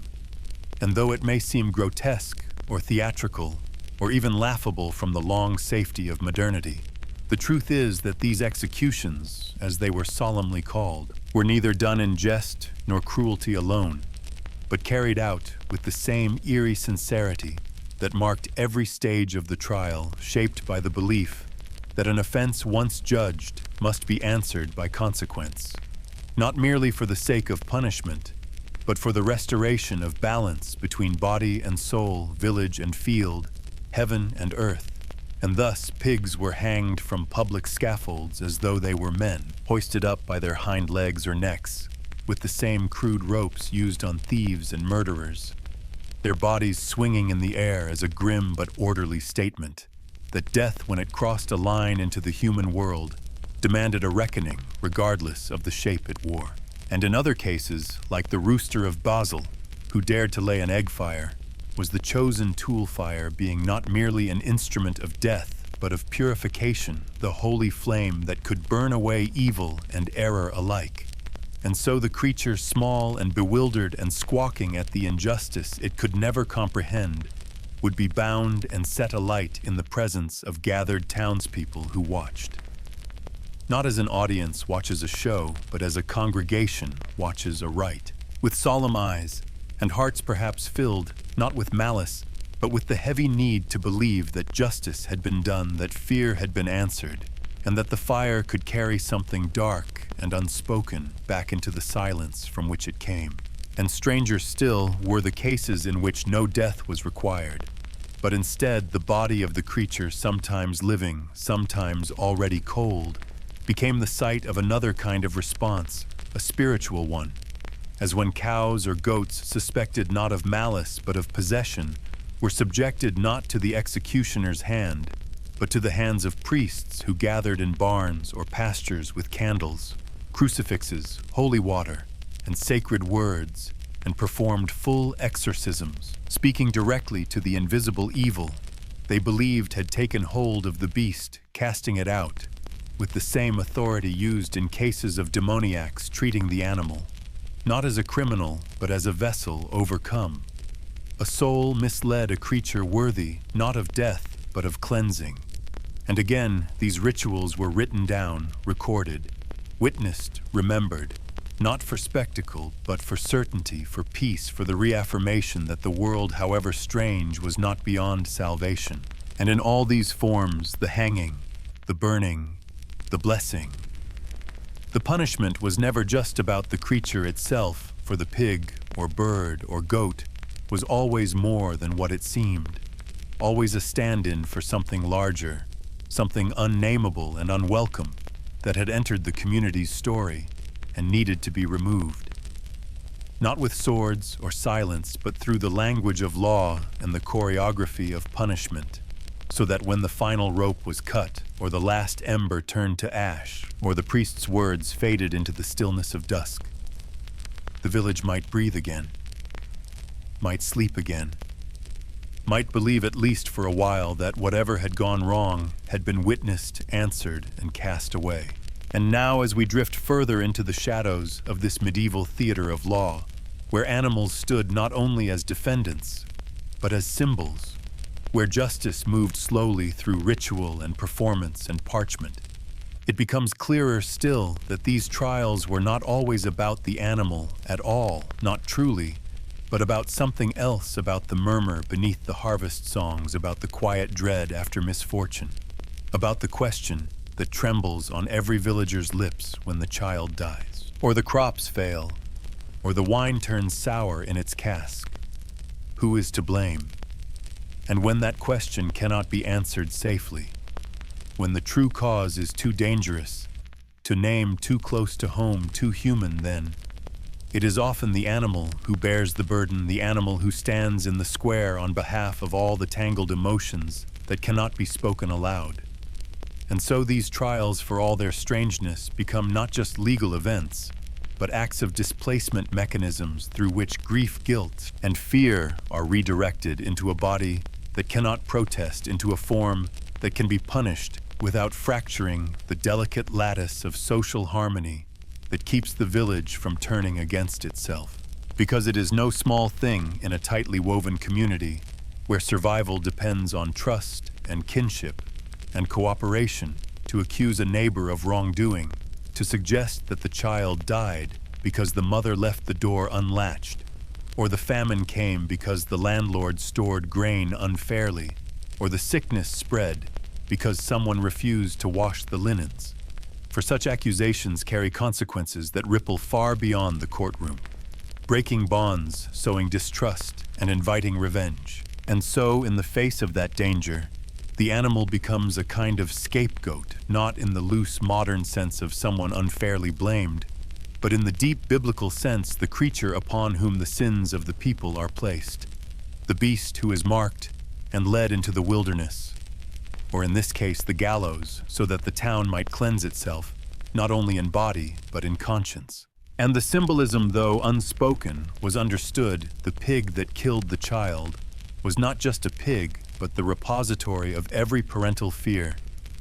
And though it may seem grotesque or theatrical or even laughable from the long safety of modernity, the truth is that these executions, as they were solemnly called, were neither done in jest nor cruelty alone, but carried out with the same eerie sincerity that marked every stage of the trial, shaped by the belief that an offense once judged must be answered by consequence, not merely for the sake of punishment, but for the restoration of balance between body and soul, village and field, heaven and earth. And thus pigs were hanged from public scaffolds as though they were men, hoisted up by their hind legs or necks, with the same crude ropes used on thieves and murderers, their bodies swinging in the air as a grim but orderly statement that death, when it crossed a line into the human world, demanded a reckoning regardless of the shape it wore. And in other cases, like the rooster of Basel, who dared to lay an egg fire, was the chosen tool fire being not merely an instrument of death, but of purification, the holy flame that could burn away evil and error alike. And so the creature, small and bewildered and squawking at the injustice it could never comprehend, would be bound and set alight in the presence of gathered townspeople who watched. Not as an audience watches a show, but as a congregation watches a rite, with solemn eyes, and hearts perhaps filled, not with malice, but with the heavy need to believe that justice had been done, that fear had been answered, and that the fire could carry something dark and unspoken back into the silence from which it came. And stranger still were the cases in which no death was required, but instead the body of the creature, sometimes living, sometimes already cold, became the site of another kind of response, a spiritual one, as when cows or goats suspected not of malice but of possession were subjected not to the executioner's hand, but to the hands of priests who gathered in barns or pastures with candles, crucifixes, holy water, and sacred words, and performed full exorcisms, speaking directly to the invisible evil they believed had taken hold of the beast, casting it out, with the same authority used in cases of demoniacs treating the animal, not as a criminal, but as a vessel overcome. A soul misled a creature worthy, not of death, but of cleansing. And again, these rituals were written down, recorded, witnessed, remembered, not for spectacle, but for certainty, for peace, for the reaffirmation that the world, however strange, was not beyond salvation. And in all these forms, the hanging, the burning, the blessing. The punishment was never just about the creature itself, for the pig, or bird, or goat was always more than what it seemed, always a stand-in for something larger, something unnameable and unwelcome that had entered the community's story and needed to be removed. Not with swords or silence, but through the language of law and the choreography of punishment, so that when the final rope was cut, or the last ember turned to ash, or the priest's words faded into the stillness of dusk, the village might breathe again, might sleep again, might believe at least for a while that whatever had gone wrong had been witnessed, answered, and cast away. And now, as we drift further into the shadows of this medieval theater of law, where animals stood not only as defendants, but as symbols, where justice moved slowly through ritual and performance and parchment, it becomes clearer still that these trials were not always about the animal at all, not truly, but about something else, about the murmur beneath the harvest songs, about the quiet dread after misfortune, about the question that trembles on every villager's lips when the child dies, or the crops fail, or the wine turns sour in its cask. Who is to blame? And when that question cannot be answered safely, when the true cause is too dangerous, to name too close to home, too human, then it is often the animal who bears the burden, the animal who stands in the square on behalf of all the tangled emotions that cannot be spoken aloud. And so these trials, for all their strangeness, become not just legal events, but acts of displacement mechanisms through which grief, guilt, and fear are redirected into a body that cannot protest, into a form that can be punished without fracturing the delicate lattice of social harmony that keeps the village from turning against itself. Because it is no small thing in a tightly woven community where survival depends on trust and kinship and cooperation to accuse a neighbor of wrongdoing, to suggest that the child died because the mother left the door unlatched, or the famine came because the landlord stored grain unfairly, or the sickness spread because someone refused to wash the linens. For such accusations carry consequences that ripple far beyond the courtroom, breaking bonds, sowing distrust, and inviting revenge. And so, in the face of that danger, the animal becomes a kind of scapegoat, not in the loose modern sense of someone unfairly blamed, but in the deep biblical sense, the creature upon whom the sins of the people are placed, the beast who is marked and led into the wilderness, or in this case the gallows, so that the town might cleanse itself, not only in body, but in conscience. And the symbolism, though unspoken, was understood. The pig that killed the child was not just a pig, but the repository of every parental fear,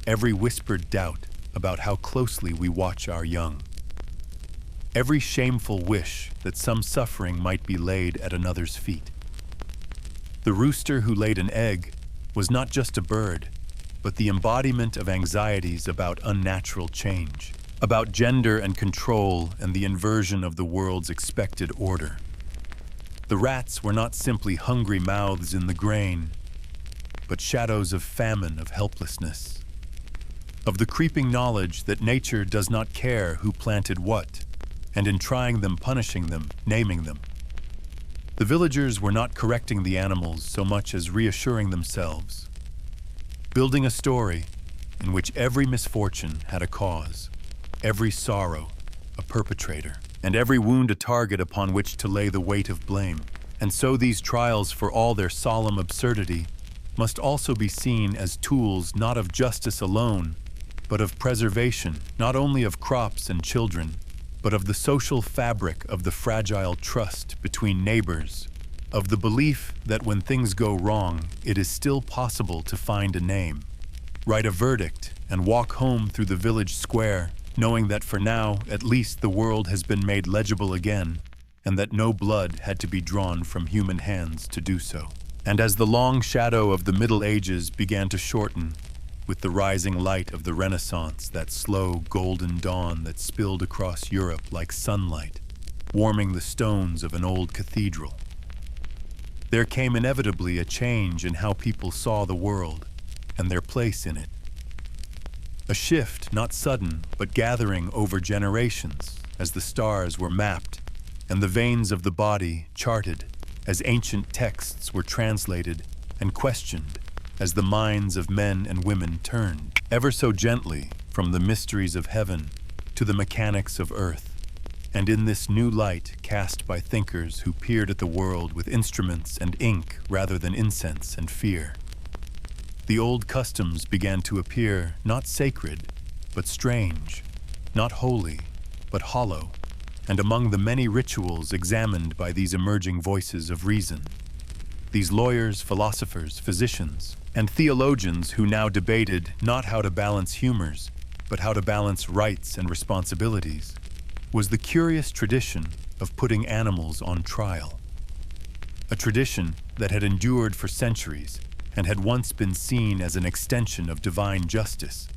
every whispered doubt about how closely we watch our young. Every shameful wish that some suffering might be laid at another's feet. The rooster who laid an egg was not just a bird, but the embodiment of anxieties about unnatural change, about gender and control and the inversion of the world's expected order. The rats were not simply hungry mouths in the grain, but shadows of famine, of helplessness, of the creeping knowledge that nature does not care who planted what, and in trying them, punishing them, naming them. The villagers were not correcting the animals so much as reassuring themselves, building a story in which every misfortune had a cause, every sorrow a perpetrator, and every wound a target upon which to lay the weight of blame. And so these trials, for all their solemn absurdity, must also be seen as tools not of justice alone, but of preservation, not only of crops and children, but of the social fabric of the fragile trust between neighbors, of the belief that when things go wrong, it is still possible to find a name, write a verdict, and walk home through the village square, knowing that for now, at least, the world has been made legible again, and that no blood had to be drawn from human hands to do so. And as the long shadow of the Middle Ages began to shorten, with the rising light of the Renaissance, that slow golden dawn that spilled across Europe like sunlight, warming the stones of an old cathedral, there came inevitably a change in how people saw the world and their place in it. A shift, not sudden, but gathering over generations, as the stars were mapped and the veins of the body charted, as ancient texts were translated and questioned, as the minds of men and women turned, ever so gently, from the mysteries of heaven to the mechanics of earth. And in this new light cast by thinkers who peered at the world with instruments and ink rather than incense and fear, The old customs began to appear not sacred, but strange, not holy, but hollow, and among the many rituals examined by these emerging voices of reason, these lawyers, philosophers, physicians, and theologians who now debated not how to balance humors, but how to balance rights and responsibilities, was the curious tradition of putting animals on trial. A tradition that had endured for centuries and had once been seen as an extension of divine justice,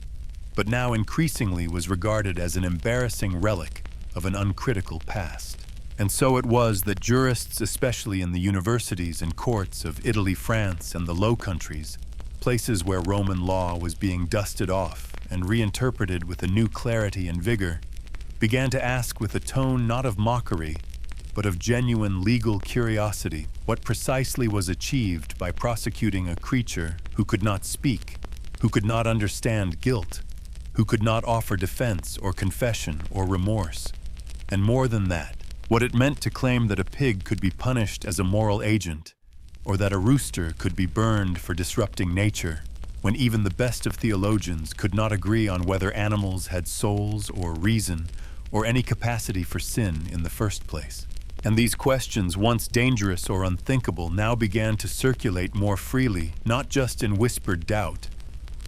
but now increasingly was regarded as an embarrassing relic of an uncritical past. And so it was that jurists, especially in the universities and courts of Italy, France, and the Low Countries, places where Roman law was being dusted off and reinterpreted with a new clarity and vigor, began to ask with a tone not of mockery, but of genuine legal curiosity what precisely was achieved by prosecuting a creature who could not speak, who could not understand guilt, who could not offer defense or confession or remorse. And more than that, what it meant to claim that a pig could be punished as a moral agent, or that a rooster could be burned for disrupting nature, when even the best of theologians could not agree on whether animals had souls or reason or any capacity for sin in the first place. And these questions, once dangerous or unthinkable, now began to circulate more freely, not just in whispered doubt,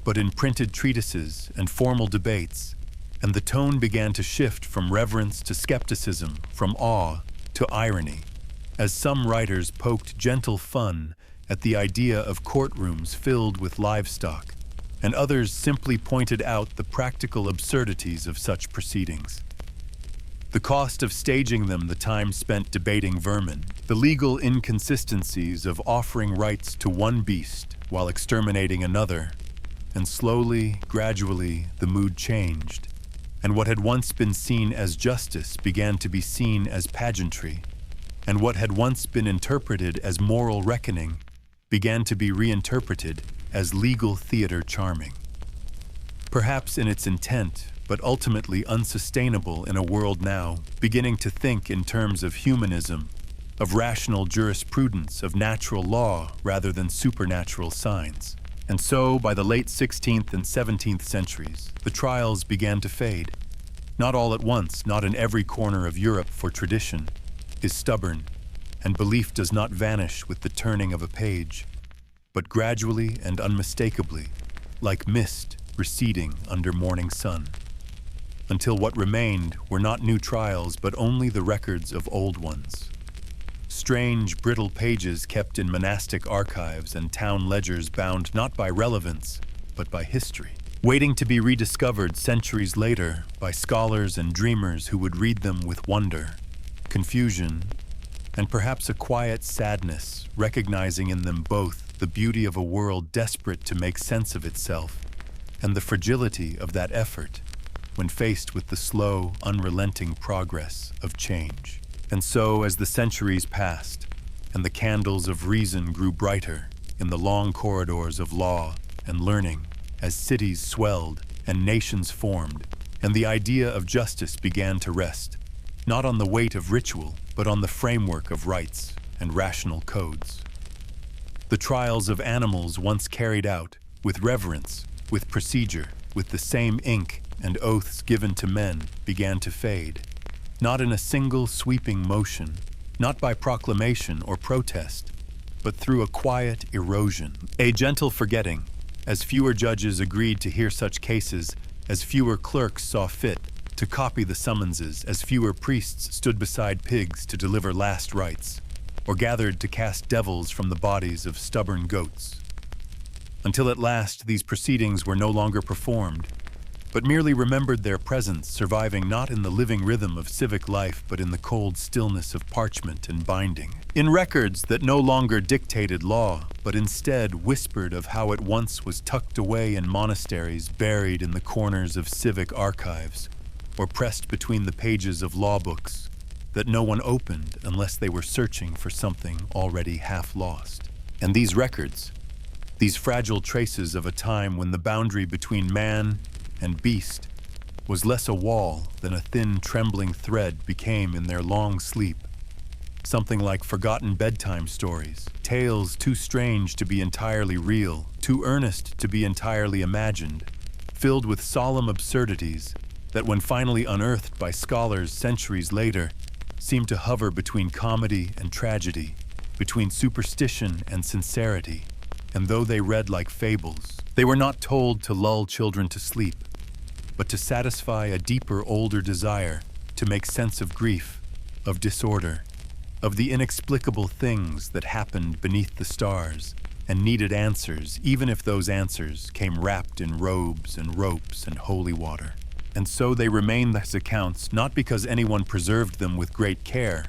but in printed treatises and formal debates, and the tone began to shift from reverence to skepticism, from awe to irony, as some writers poked gentle fun at the idea of courtrooms filled with livestock, and others simply pointed out the practical absurdities of such proceedings. The cost of staging them, the time spent debating vermin, the legal inconsistencies of offering rights to one beast while exterminating another, and slowly, gradually, the mood changed, and what had once been seen as justice began to be seen as pageantry, and what had once been interpreted as moral reckoning began to be reinterpreted as legal theater charming. Perhaps in its intent, but ultimately unsustainable in a world now beginning to think in terms of humanism, of rational jurisprudence, of natural law rather than supernatural signs. And so, by the late 16th and 17th centuries, the trials began to fade. Not all at once, not in every corner of Europe, for tradition is stubborn, and belief does not vanish with the turning of a page, but gradually and unmistakably, like mist receding under morning sun, until what remained were not new trials, but only the records of old ones. Strange, brittle pages kept in monastic archives and town ledgers bound not by relevance, but by history, waiting to be rediscovered centuries later by scholars and dreamers who would read them with wonder, confusion, and perhaps a quiet sadness, recognizing in them both the beauty of a world desperate to make sense of itself and the fragility of that effort when faced with the slow, unrelenting progress of change. And so, as the centuries passed, and the candles of reason grew brighter in the long corridors of law and learning, as cities swelled and nations formed, and the idea of justice began to rest, not on the weight of ritual, but on the framework of rights and rational codes. The trials of animals once carried out with reverence, with procedure, with the same ink and oaths given to men began to fade, not in a single sweeping motion, not by proclamation or protest, but through a quiet erosion, a gentle forgetting, as fewer judges agreed to hear such cases, as fewer clerks saw fit to copy the summonses, as fewer priests stood beside pigs to deliver last rites, or gathered to cast devils from the bodies of stubborn goats. Until at last these proceedings were no longer performed, but merely remembered their presence, surviving not in the living rhythm of civic life, but in the cold stillness of parchment and binding, in records that no longer dictated law, but instead whispered of how it once was tucked away in monasteries, buried in the corners of civic archives, or pressed between the pages of law books that no one opened unless they were searching for something already half lost. And these records, these fragile traces of a time when the boundary between man and beast was less a wall than a thin, trembling thread became in their long sleep, something like forgotten bedtime stories, tales too strange to be entirely real, too earnest to be entirely imagined, filled with solemn absurdities that, when finally unearthed by scholars centuries later, seem to hover between comedy and tragedy, between superstition and sincerity. And though they read like fables, they were not told to lull children to sleep, but to satisfy a deeper, older desire to make sense of grief, of disorder, of the inexplicable things that happened beneath the stars and needed answers, even if those answers came wrapped in robes and ropes and holy water. And so they remain these accounts not because anyone preserved them with great care,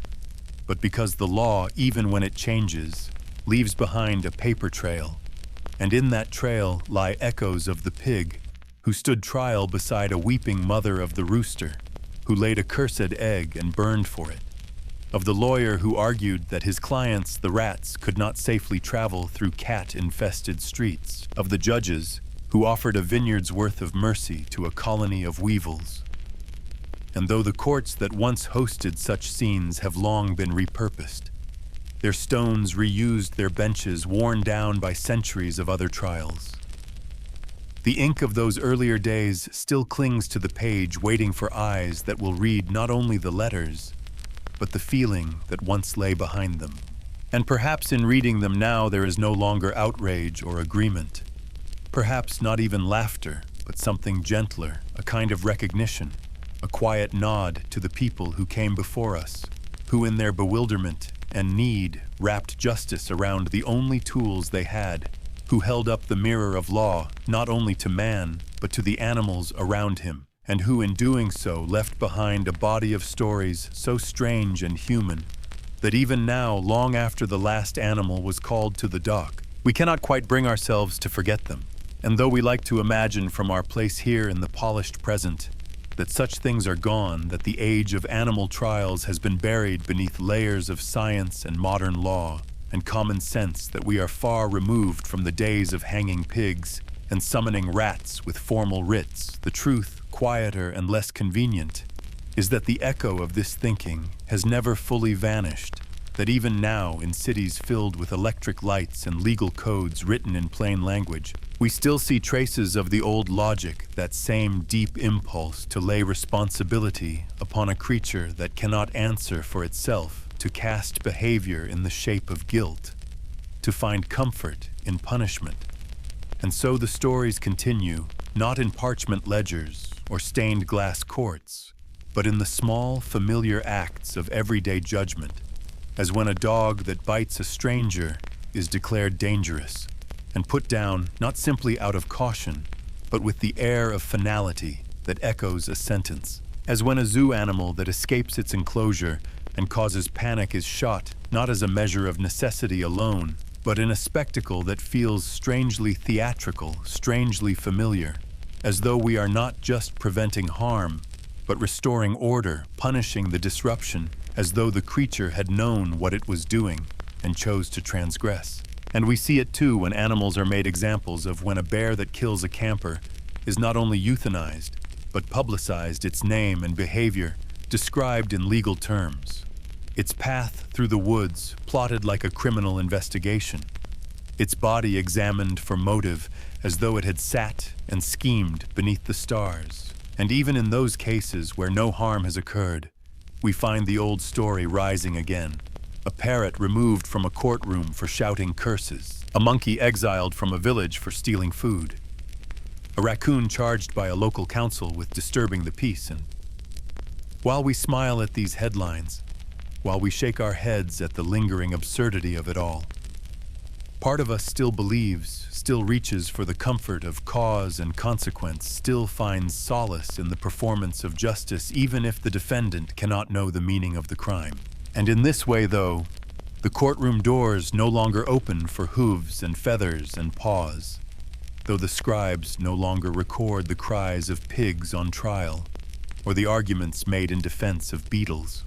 but because the law, even when it changes, leaves behind a paper trail. And in that trail lie echoes of the pig who stood trial beside a weeping mother of the rooster, who laid a cursed egg and burned for it, of the lawyer who argued that his clients, the rats, could not safely travel through cat-infested streets, of the judges who offered a vineyard's worth of mercy to a colony of weevils. And though the courts that once hosted such scenes have long been repurposed, their stones reused, their benches worn down by centuries of other trials, the ink of those earlier days still clings to the page, waiting for eyes that will read not only the letters, but the feeling that once lay behind them. And perhaps in reading them now there is no longer outrage or agreement. Perhaps not even laughter, but something gentler, a kind of recognition, a quiet nod to the people who came before us, who in their bewilderment and need wrapped justice around the only tools they had, who held up the mirror of law not only to man, but to the animals around him, and who in doing so left behind a body of stories so strange and human that even now, long after the last animal was called to the dock, we cannot quite bring ourselves to forget them. And though we like to imagine from our place here in the polished present that such things are gone, that the age of animal trials has been buried beneath layers of science and modern law and common sense, that we are far removed from the days of hanging pigs and summoning rats with formal writs, the truth, quieter and less convenient, is that the echo of this thinking has never fully vanished, that even now, in cities filled with electric lights and legal codes written in plain language, we still see traces of the old logic, that same deep impulse to lay responsibility upon a creature that cannot answer for itself, to cast behavior in the shape of guilt, to find comfort in punishment. And so the stories continue, not in parchment ledgers or stained glass courts, but in the small, familiar acts of everyday judgment, as when a dog that bites a stranger is declared dangerous and put down not simply out of caution, but with the air of finality that echoes a sentence, as when a zoo animal that escapes its enclosure and causes panic is shot not as a measure of necessity alone, but in a spectacle that feels strangely theatrical, strangely familiar, as though we are not just preventing harm, but restoring order, punishing the disruption, as though the creature had known what it was doing and chose to transgress. And we see it too when animals are made examples of, when a bear that kills a camper is not only euthanized, but publicized, its name and behavior described in legal terms, its path through the woods plotted like a criminal investigation, its body examined for motive as though it had sat and schemed beneath the stars. And even in those cases where no harm has occurred, we find the old story rising again. A parrot removed from a courtroom for shouting curses, a monkey exiled from a village for stealing food, a raccoon charged by a local council with disturbing the peace. And while we smile at these headlines, while we shake our heads at the lingering absurdity of it all, part of us still believes, still reaches for the comfort of cause and consequence, still finds solace in the performance of justice, even if the defendant cannot know the meaning of the crime. And in this way, though, the courtroom doors no longer open for hooves and feathers and paws, though the scribes no longer record the cries of pigs on trial, or the arguments made in defense of beetles,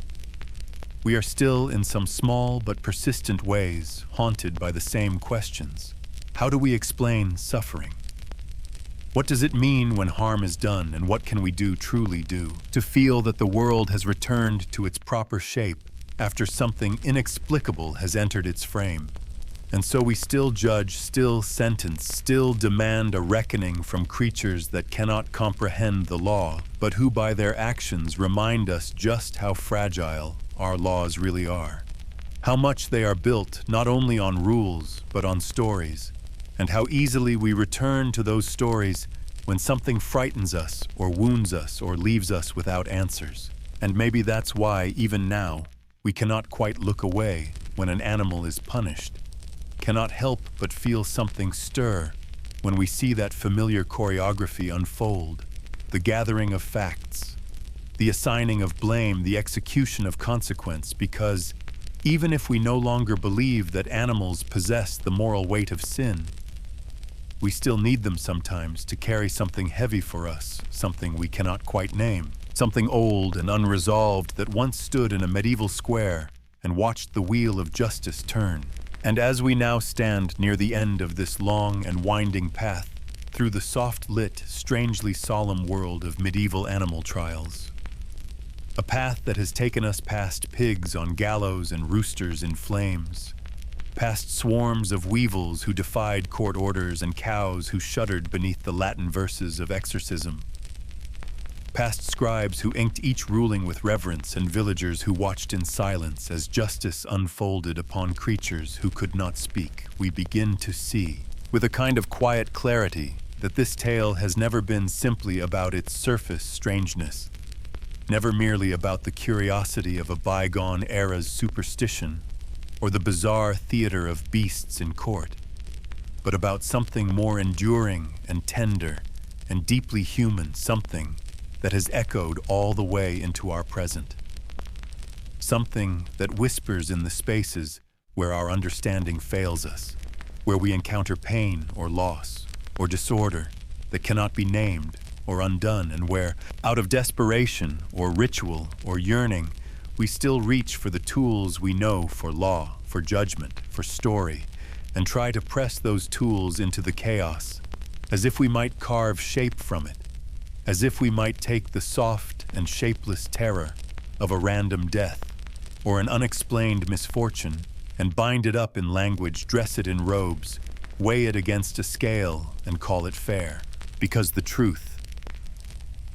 we are still, in some small but persistent ways, haunted by the same questions. How do we explain suffering? What does it mean when harm is done, and what can we do, truly do, to feel that the world has returned to its proper shape, after something inexplicable has entered its frame. And so we still judge, still sentence, still demand a reckoning from creatures that cannot comprehend the law, but who by their actions remind us just how fragile our laws really are. How much they are built not only on rules, but on stories, and how easily we return to those stories when something frightens us or wounds us or leaves us without answers. And maybe that's why, even now, we cannot quite look away when an animal is punished, cannot help but feel something stir when we see that familiar choreography unfold, the gathering of facts, the assigning of blame, the execution of consequence, because even if we no longer believe that animals possess the moral weight of sin, we still need them sometimes to carry something heavy for us, something we cannot quite name, something old and unresolved that once stood in a medieval square and watched the wheel of justice turn. And as we now stand near the end of this long and winding path through the soft-lit, strangely solemn world of medieval animal trials, a path that has taken us past pigs on gallows and roosters in flames, past swarms of weevils who defied court orders and cows who shuddered beneath the Latin verses of exorcism, past scribes who inked each ruling with reverence and villagers who watched in silence as justice unfolded upon creatures who could not speak, we begin to see, with a kind of quiet clarity, that this tale has never been simply about its surface strangeness, never merely about the curiosity of a bygone era's superstition or the bizarre theater of beasts in court, but about something more enduring and tender and deeply human, something that has echoed all the way into our present. Something that whispers in the spaces where our understanding fails us, where we encounter pain or loss or disorder that cannot be named or undone, and where, out of desperation or ritual or yearning, we still reach for the tools we know for law, for judgment, for story, and try to press those tools into the chaos, as if we might carve shape from it, as if we might take the soft and shapeless terror of a random death or an unexplained misfortune and bind it up in language, dress it in robes, weigh it against a scale and call it fair. Because the truth,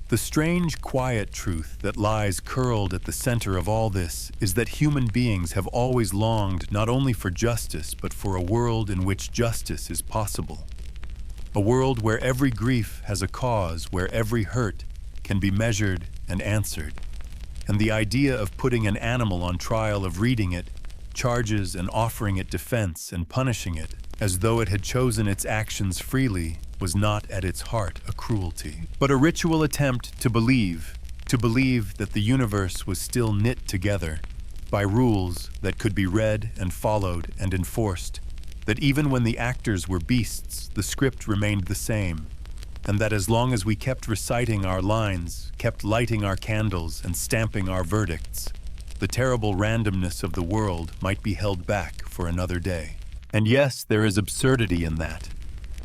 the strange, quiet truth that lies curled at the center of all this is that human beings have always longed not only for justice, but for a world in which justice is possible. A world where every grief has a cause, where every hurt can be measured and answered. And the idea of putting an animal on trial, of reading it, charges and offering it defense and punishing it as though it had chosen its actions freely, was not at its heart a cruelty, but a ritual attempt to believe that the universe was still knit together by rules that could be read and followed and enforced, that even when the actors were beasts, the script remained the same, and that as long as we kept reciting our lines, kept lighting our candles and stamping our verdicts, the terrible randomness of the world might be held back for another day. And yes, there is absurdity in that,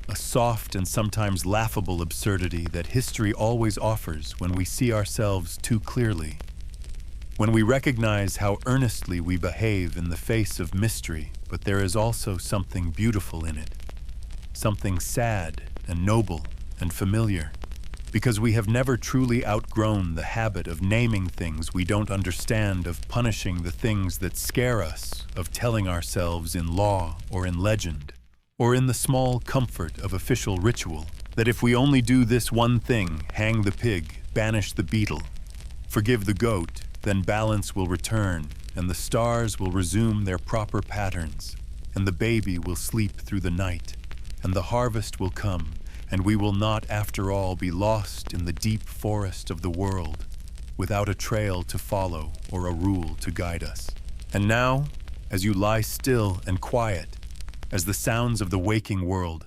a soft and sometimes laughable absurdity that history always offers when we see ourselves too clearly, when we recognize how earnestly we behave in the face of mystery. But there is also something beautiful in it, something sad and noble and familiar, because we have never truly outgrown the habit of naming things we don't understand, of punishing the things that scare us, of telling ourselves in law or in legend, or in the small comfort of official ritual, that if we only do this one thing, hang the pig, banish the beetle, forgive the goat, then balance will return, and the stars will resume their proper patterns, and the baby will sleep through the night, and the harvest will come, and we will not, after all, be lost in the deep forest of the world, without a trail to follow or a rule to guide us. And now, as you lie still and quiet, as the sounds of the waking world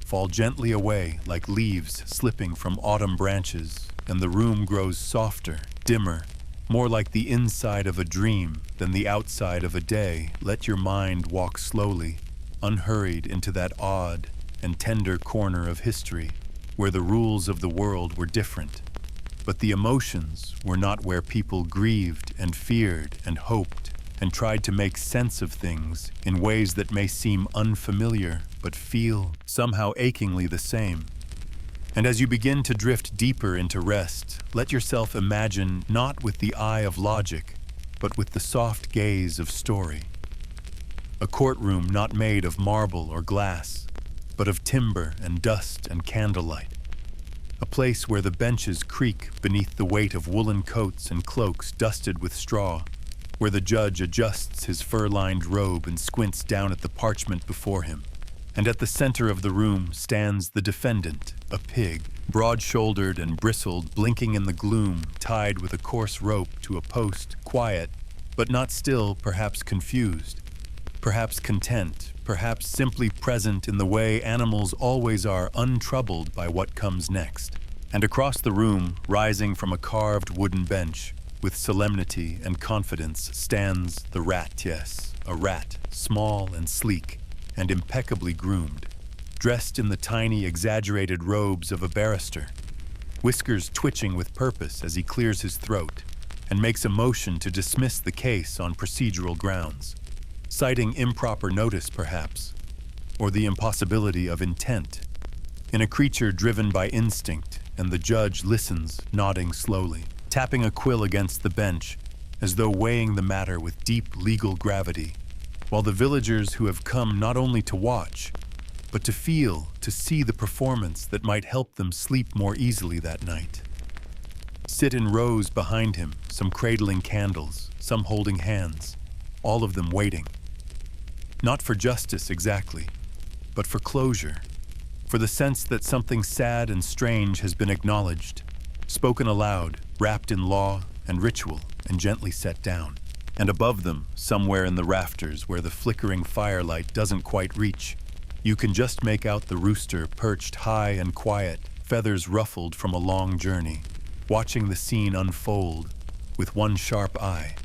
fall gently away like leaves slipping from autumn branches, and the room grows softer, dimmer, more like the inside of a dream than the outside of a day, let your mind walk slowly, unhurried into that odd and tender corner of history where the rules of the world were different, but the emotions were not, where people grieved and feared and hoped and tried to make sense of things in ways that may seem unfamiliar but feel somehow achingly the same. And as you begin to drift deeper into rest, let yourself imagine not with the eye of logic, but with the soft gaze of story. A courtroom not made of marble or glass, but of timber and dust and candlelight. A place where the benches creak beneath the weight of woolen coats and cloaks dusted with straw, where the judge adjusts his fur-lined robe and squints down at the parchment before him. And at the center of the room stands the defendant, a pig, broad-shouldered and bristled, blinking in the gloom, tied with a coarse rope to a post, quiet, but not still, perhaps confused, perhaps content, perhaps simply present in the way animals always are, untroubled by what comes next. And across the room, rising from a carved wooden bench, with solemnity and confidence, stands the rat, yes, a rat, small and sleek, and impeccably groomed, dressed in the tiny, exaggerated robes of a barrister, whiskers twitching with purpose as he clears his throat and makes a motion to dismiss the case on procedural grounds, citing improper notice perhaps, or the impossibility of intent, in a creature driven by instinct, and the judge listens, nodding slowly, tapping a quill against the bench, as though weighing the matter with deep legal gravity, while the villagers who have come not only to watch, but to feel, to see the performance that might help them sleep more easily that night, sit in rows behind him, some cradling candles, some holding hands, all of them waiting. Not for justice exactly, but for closure, for the sense that something sad and strange has been acknowledged, spoken aloud, wrapped in law and ritual, and gently set down. And above them, somewhere in the rafters where the flickering firelight doesn't quite reach, you can just make out the rooster perched high and quiet, feathers ruffled from a long journey, watching the scene unfold with one sharp eye,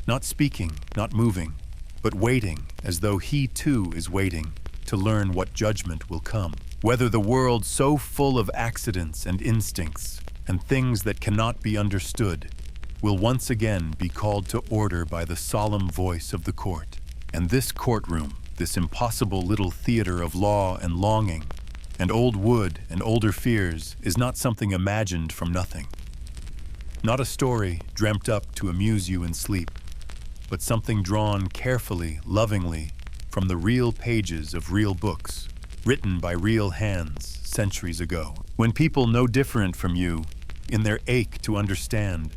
not speaking, not moving, but waiting as though he too is waiting to learn what judgment will come. Whether the world so full of accidents and instincts and things that cannot be understood will once again be called to order by the solemn voice of the court. And this courtroom, this impossible little theater of law and longing, and old wood and older fears, is not something imagined from nothing. Not a story dreamt up to amuse you in sleep, but something drawn carefully, lovingly, from the real pages of real books, written by real hands centuries ago. When people no different from you, in their ache to understand,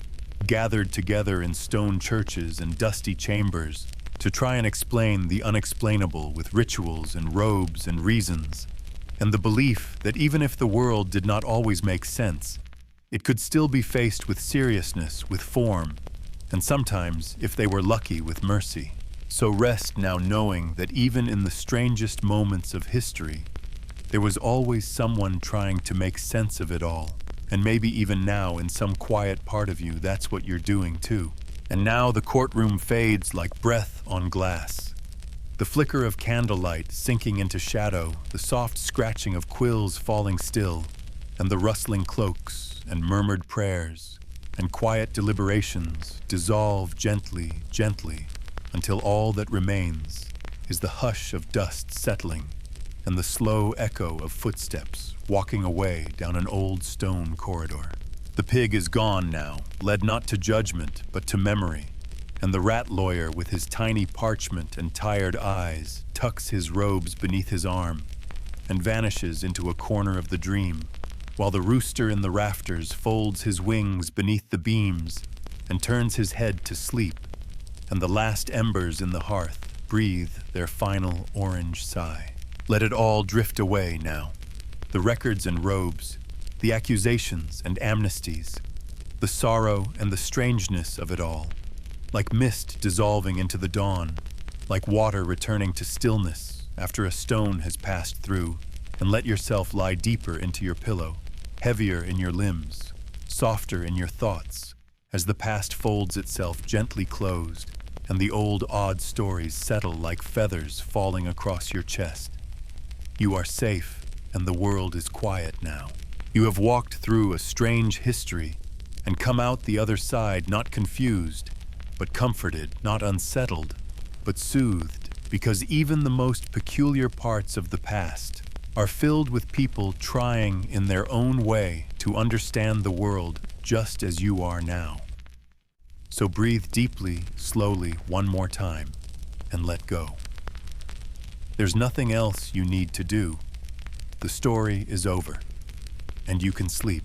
gathered together in stone churches and dusty chambers to try and explain the unexplainable with rituals and robes and reasons, and the belief that even if the world did not always make sense, it could still be faced with seriousness, with form, and sometimes, if they were lucky, with mercy. So rest now knowing that even in the strangest moments of history, there was always someone trying to make sense of it all. And maybe even now, in some quiet part of you, that's what you're doing too. And now the courtroom fades like breath on glass. The flicker of candlelight sinking into shadow, the soft scratching of quills falling still, and the rustling cloaks and murmured prayers and quiet deliberations dissolve gently, gently, until all that remains is the hush of dust settling and the slow echo of footsteps walking away down an old stone corridor. The pig is gone now, led not to judgment, but to memory, and the rat lawyer with his tiny parchment and tired eyes tucks his robes beneath his arm and vanishes into a corner of the dream, while the rooster in the rafters folds his wings beneath the beams and turns his head to sleep, and the last embers in the hearth breathe their final orange sigh. Let it all drift away now. The records and robes, the accusations and amnesties, the sorrow and the strangeness of it all, like mist dissolving into the dawn, like water returning to stillness after a stone has passed through, and let yourself lie deeper into your pillow, heavier in your limbs, softer in your thoughts, as the past folds itself gently closed, and the old odd stories settle like feathers falling across your chest. You are safe, and the world is quiet now. You have walked through a strange history and come out the other side not confused, but comforted, not unsettled, but soothed, because even the most peculiar parts of the past are filled with people trying in their own way to understand the world just as you are now. So breathe deeply, slowly, one more time, and let go. There's nothing else you need to do. The story is over, and you can sleep.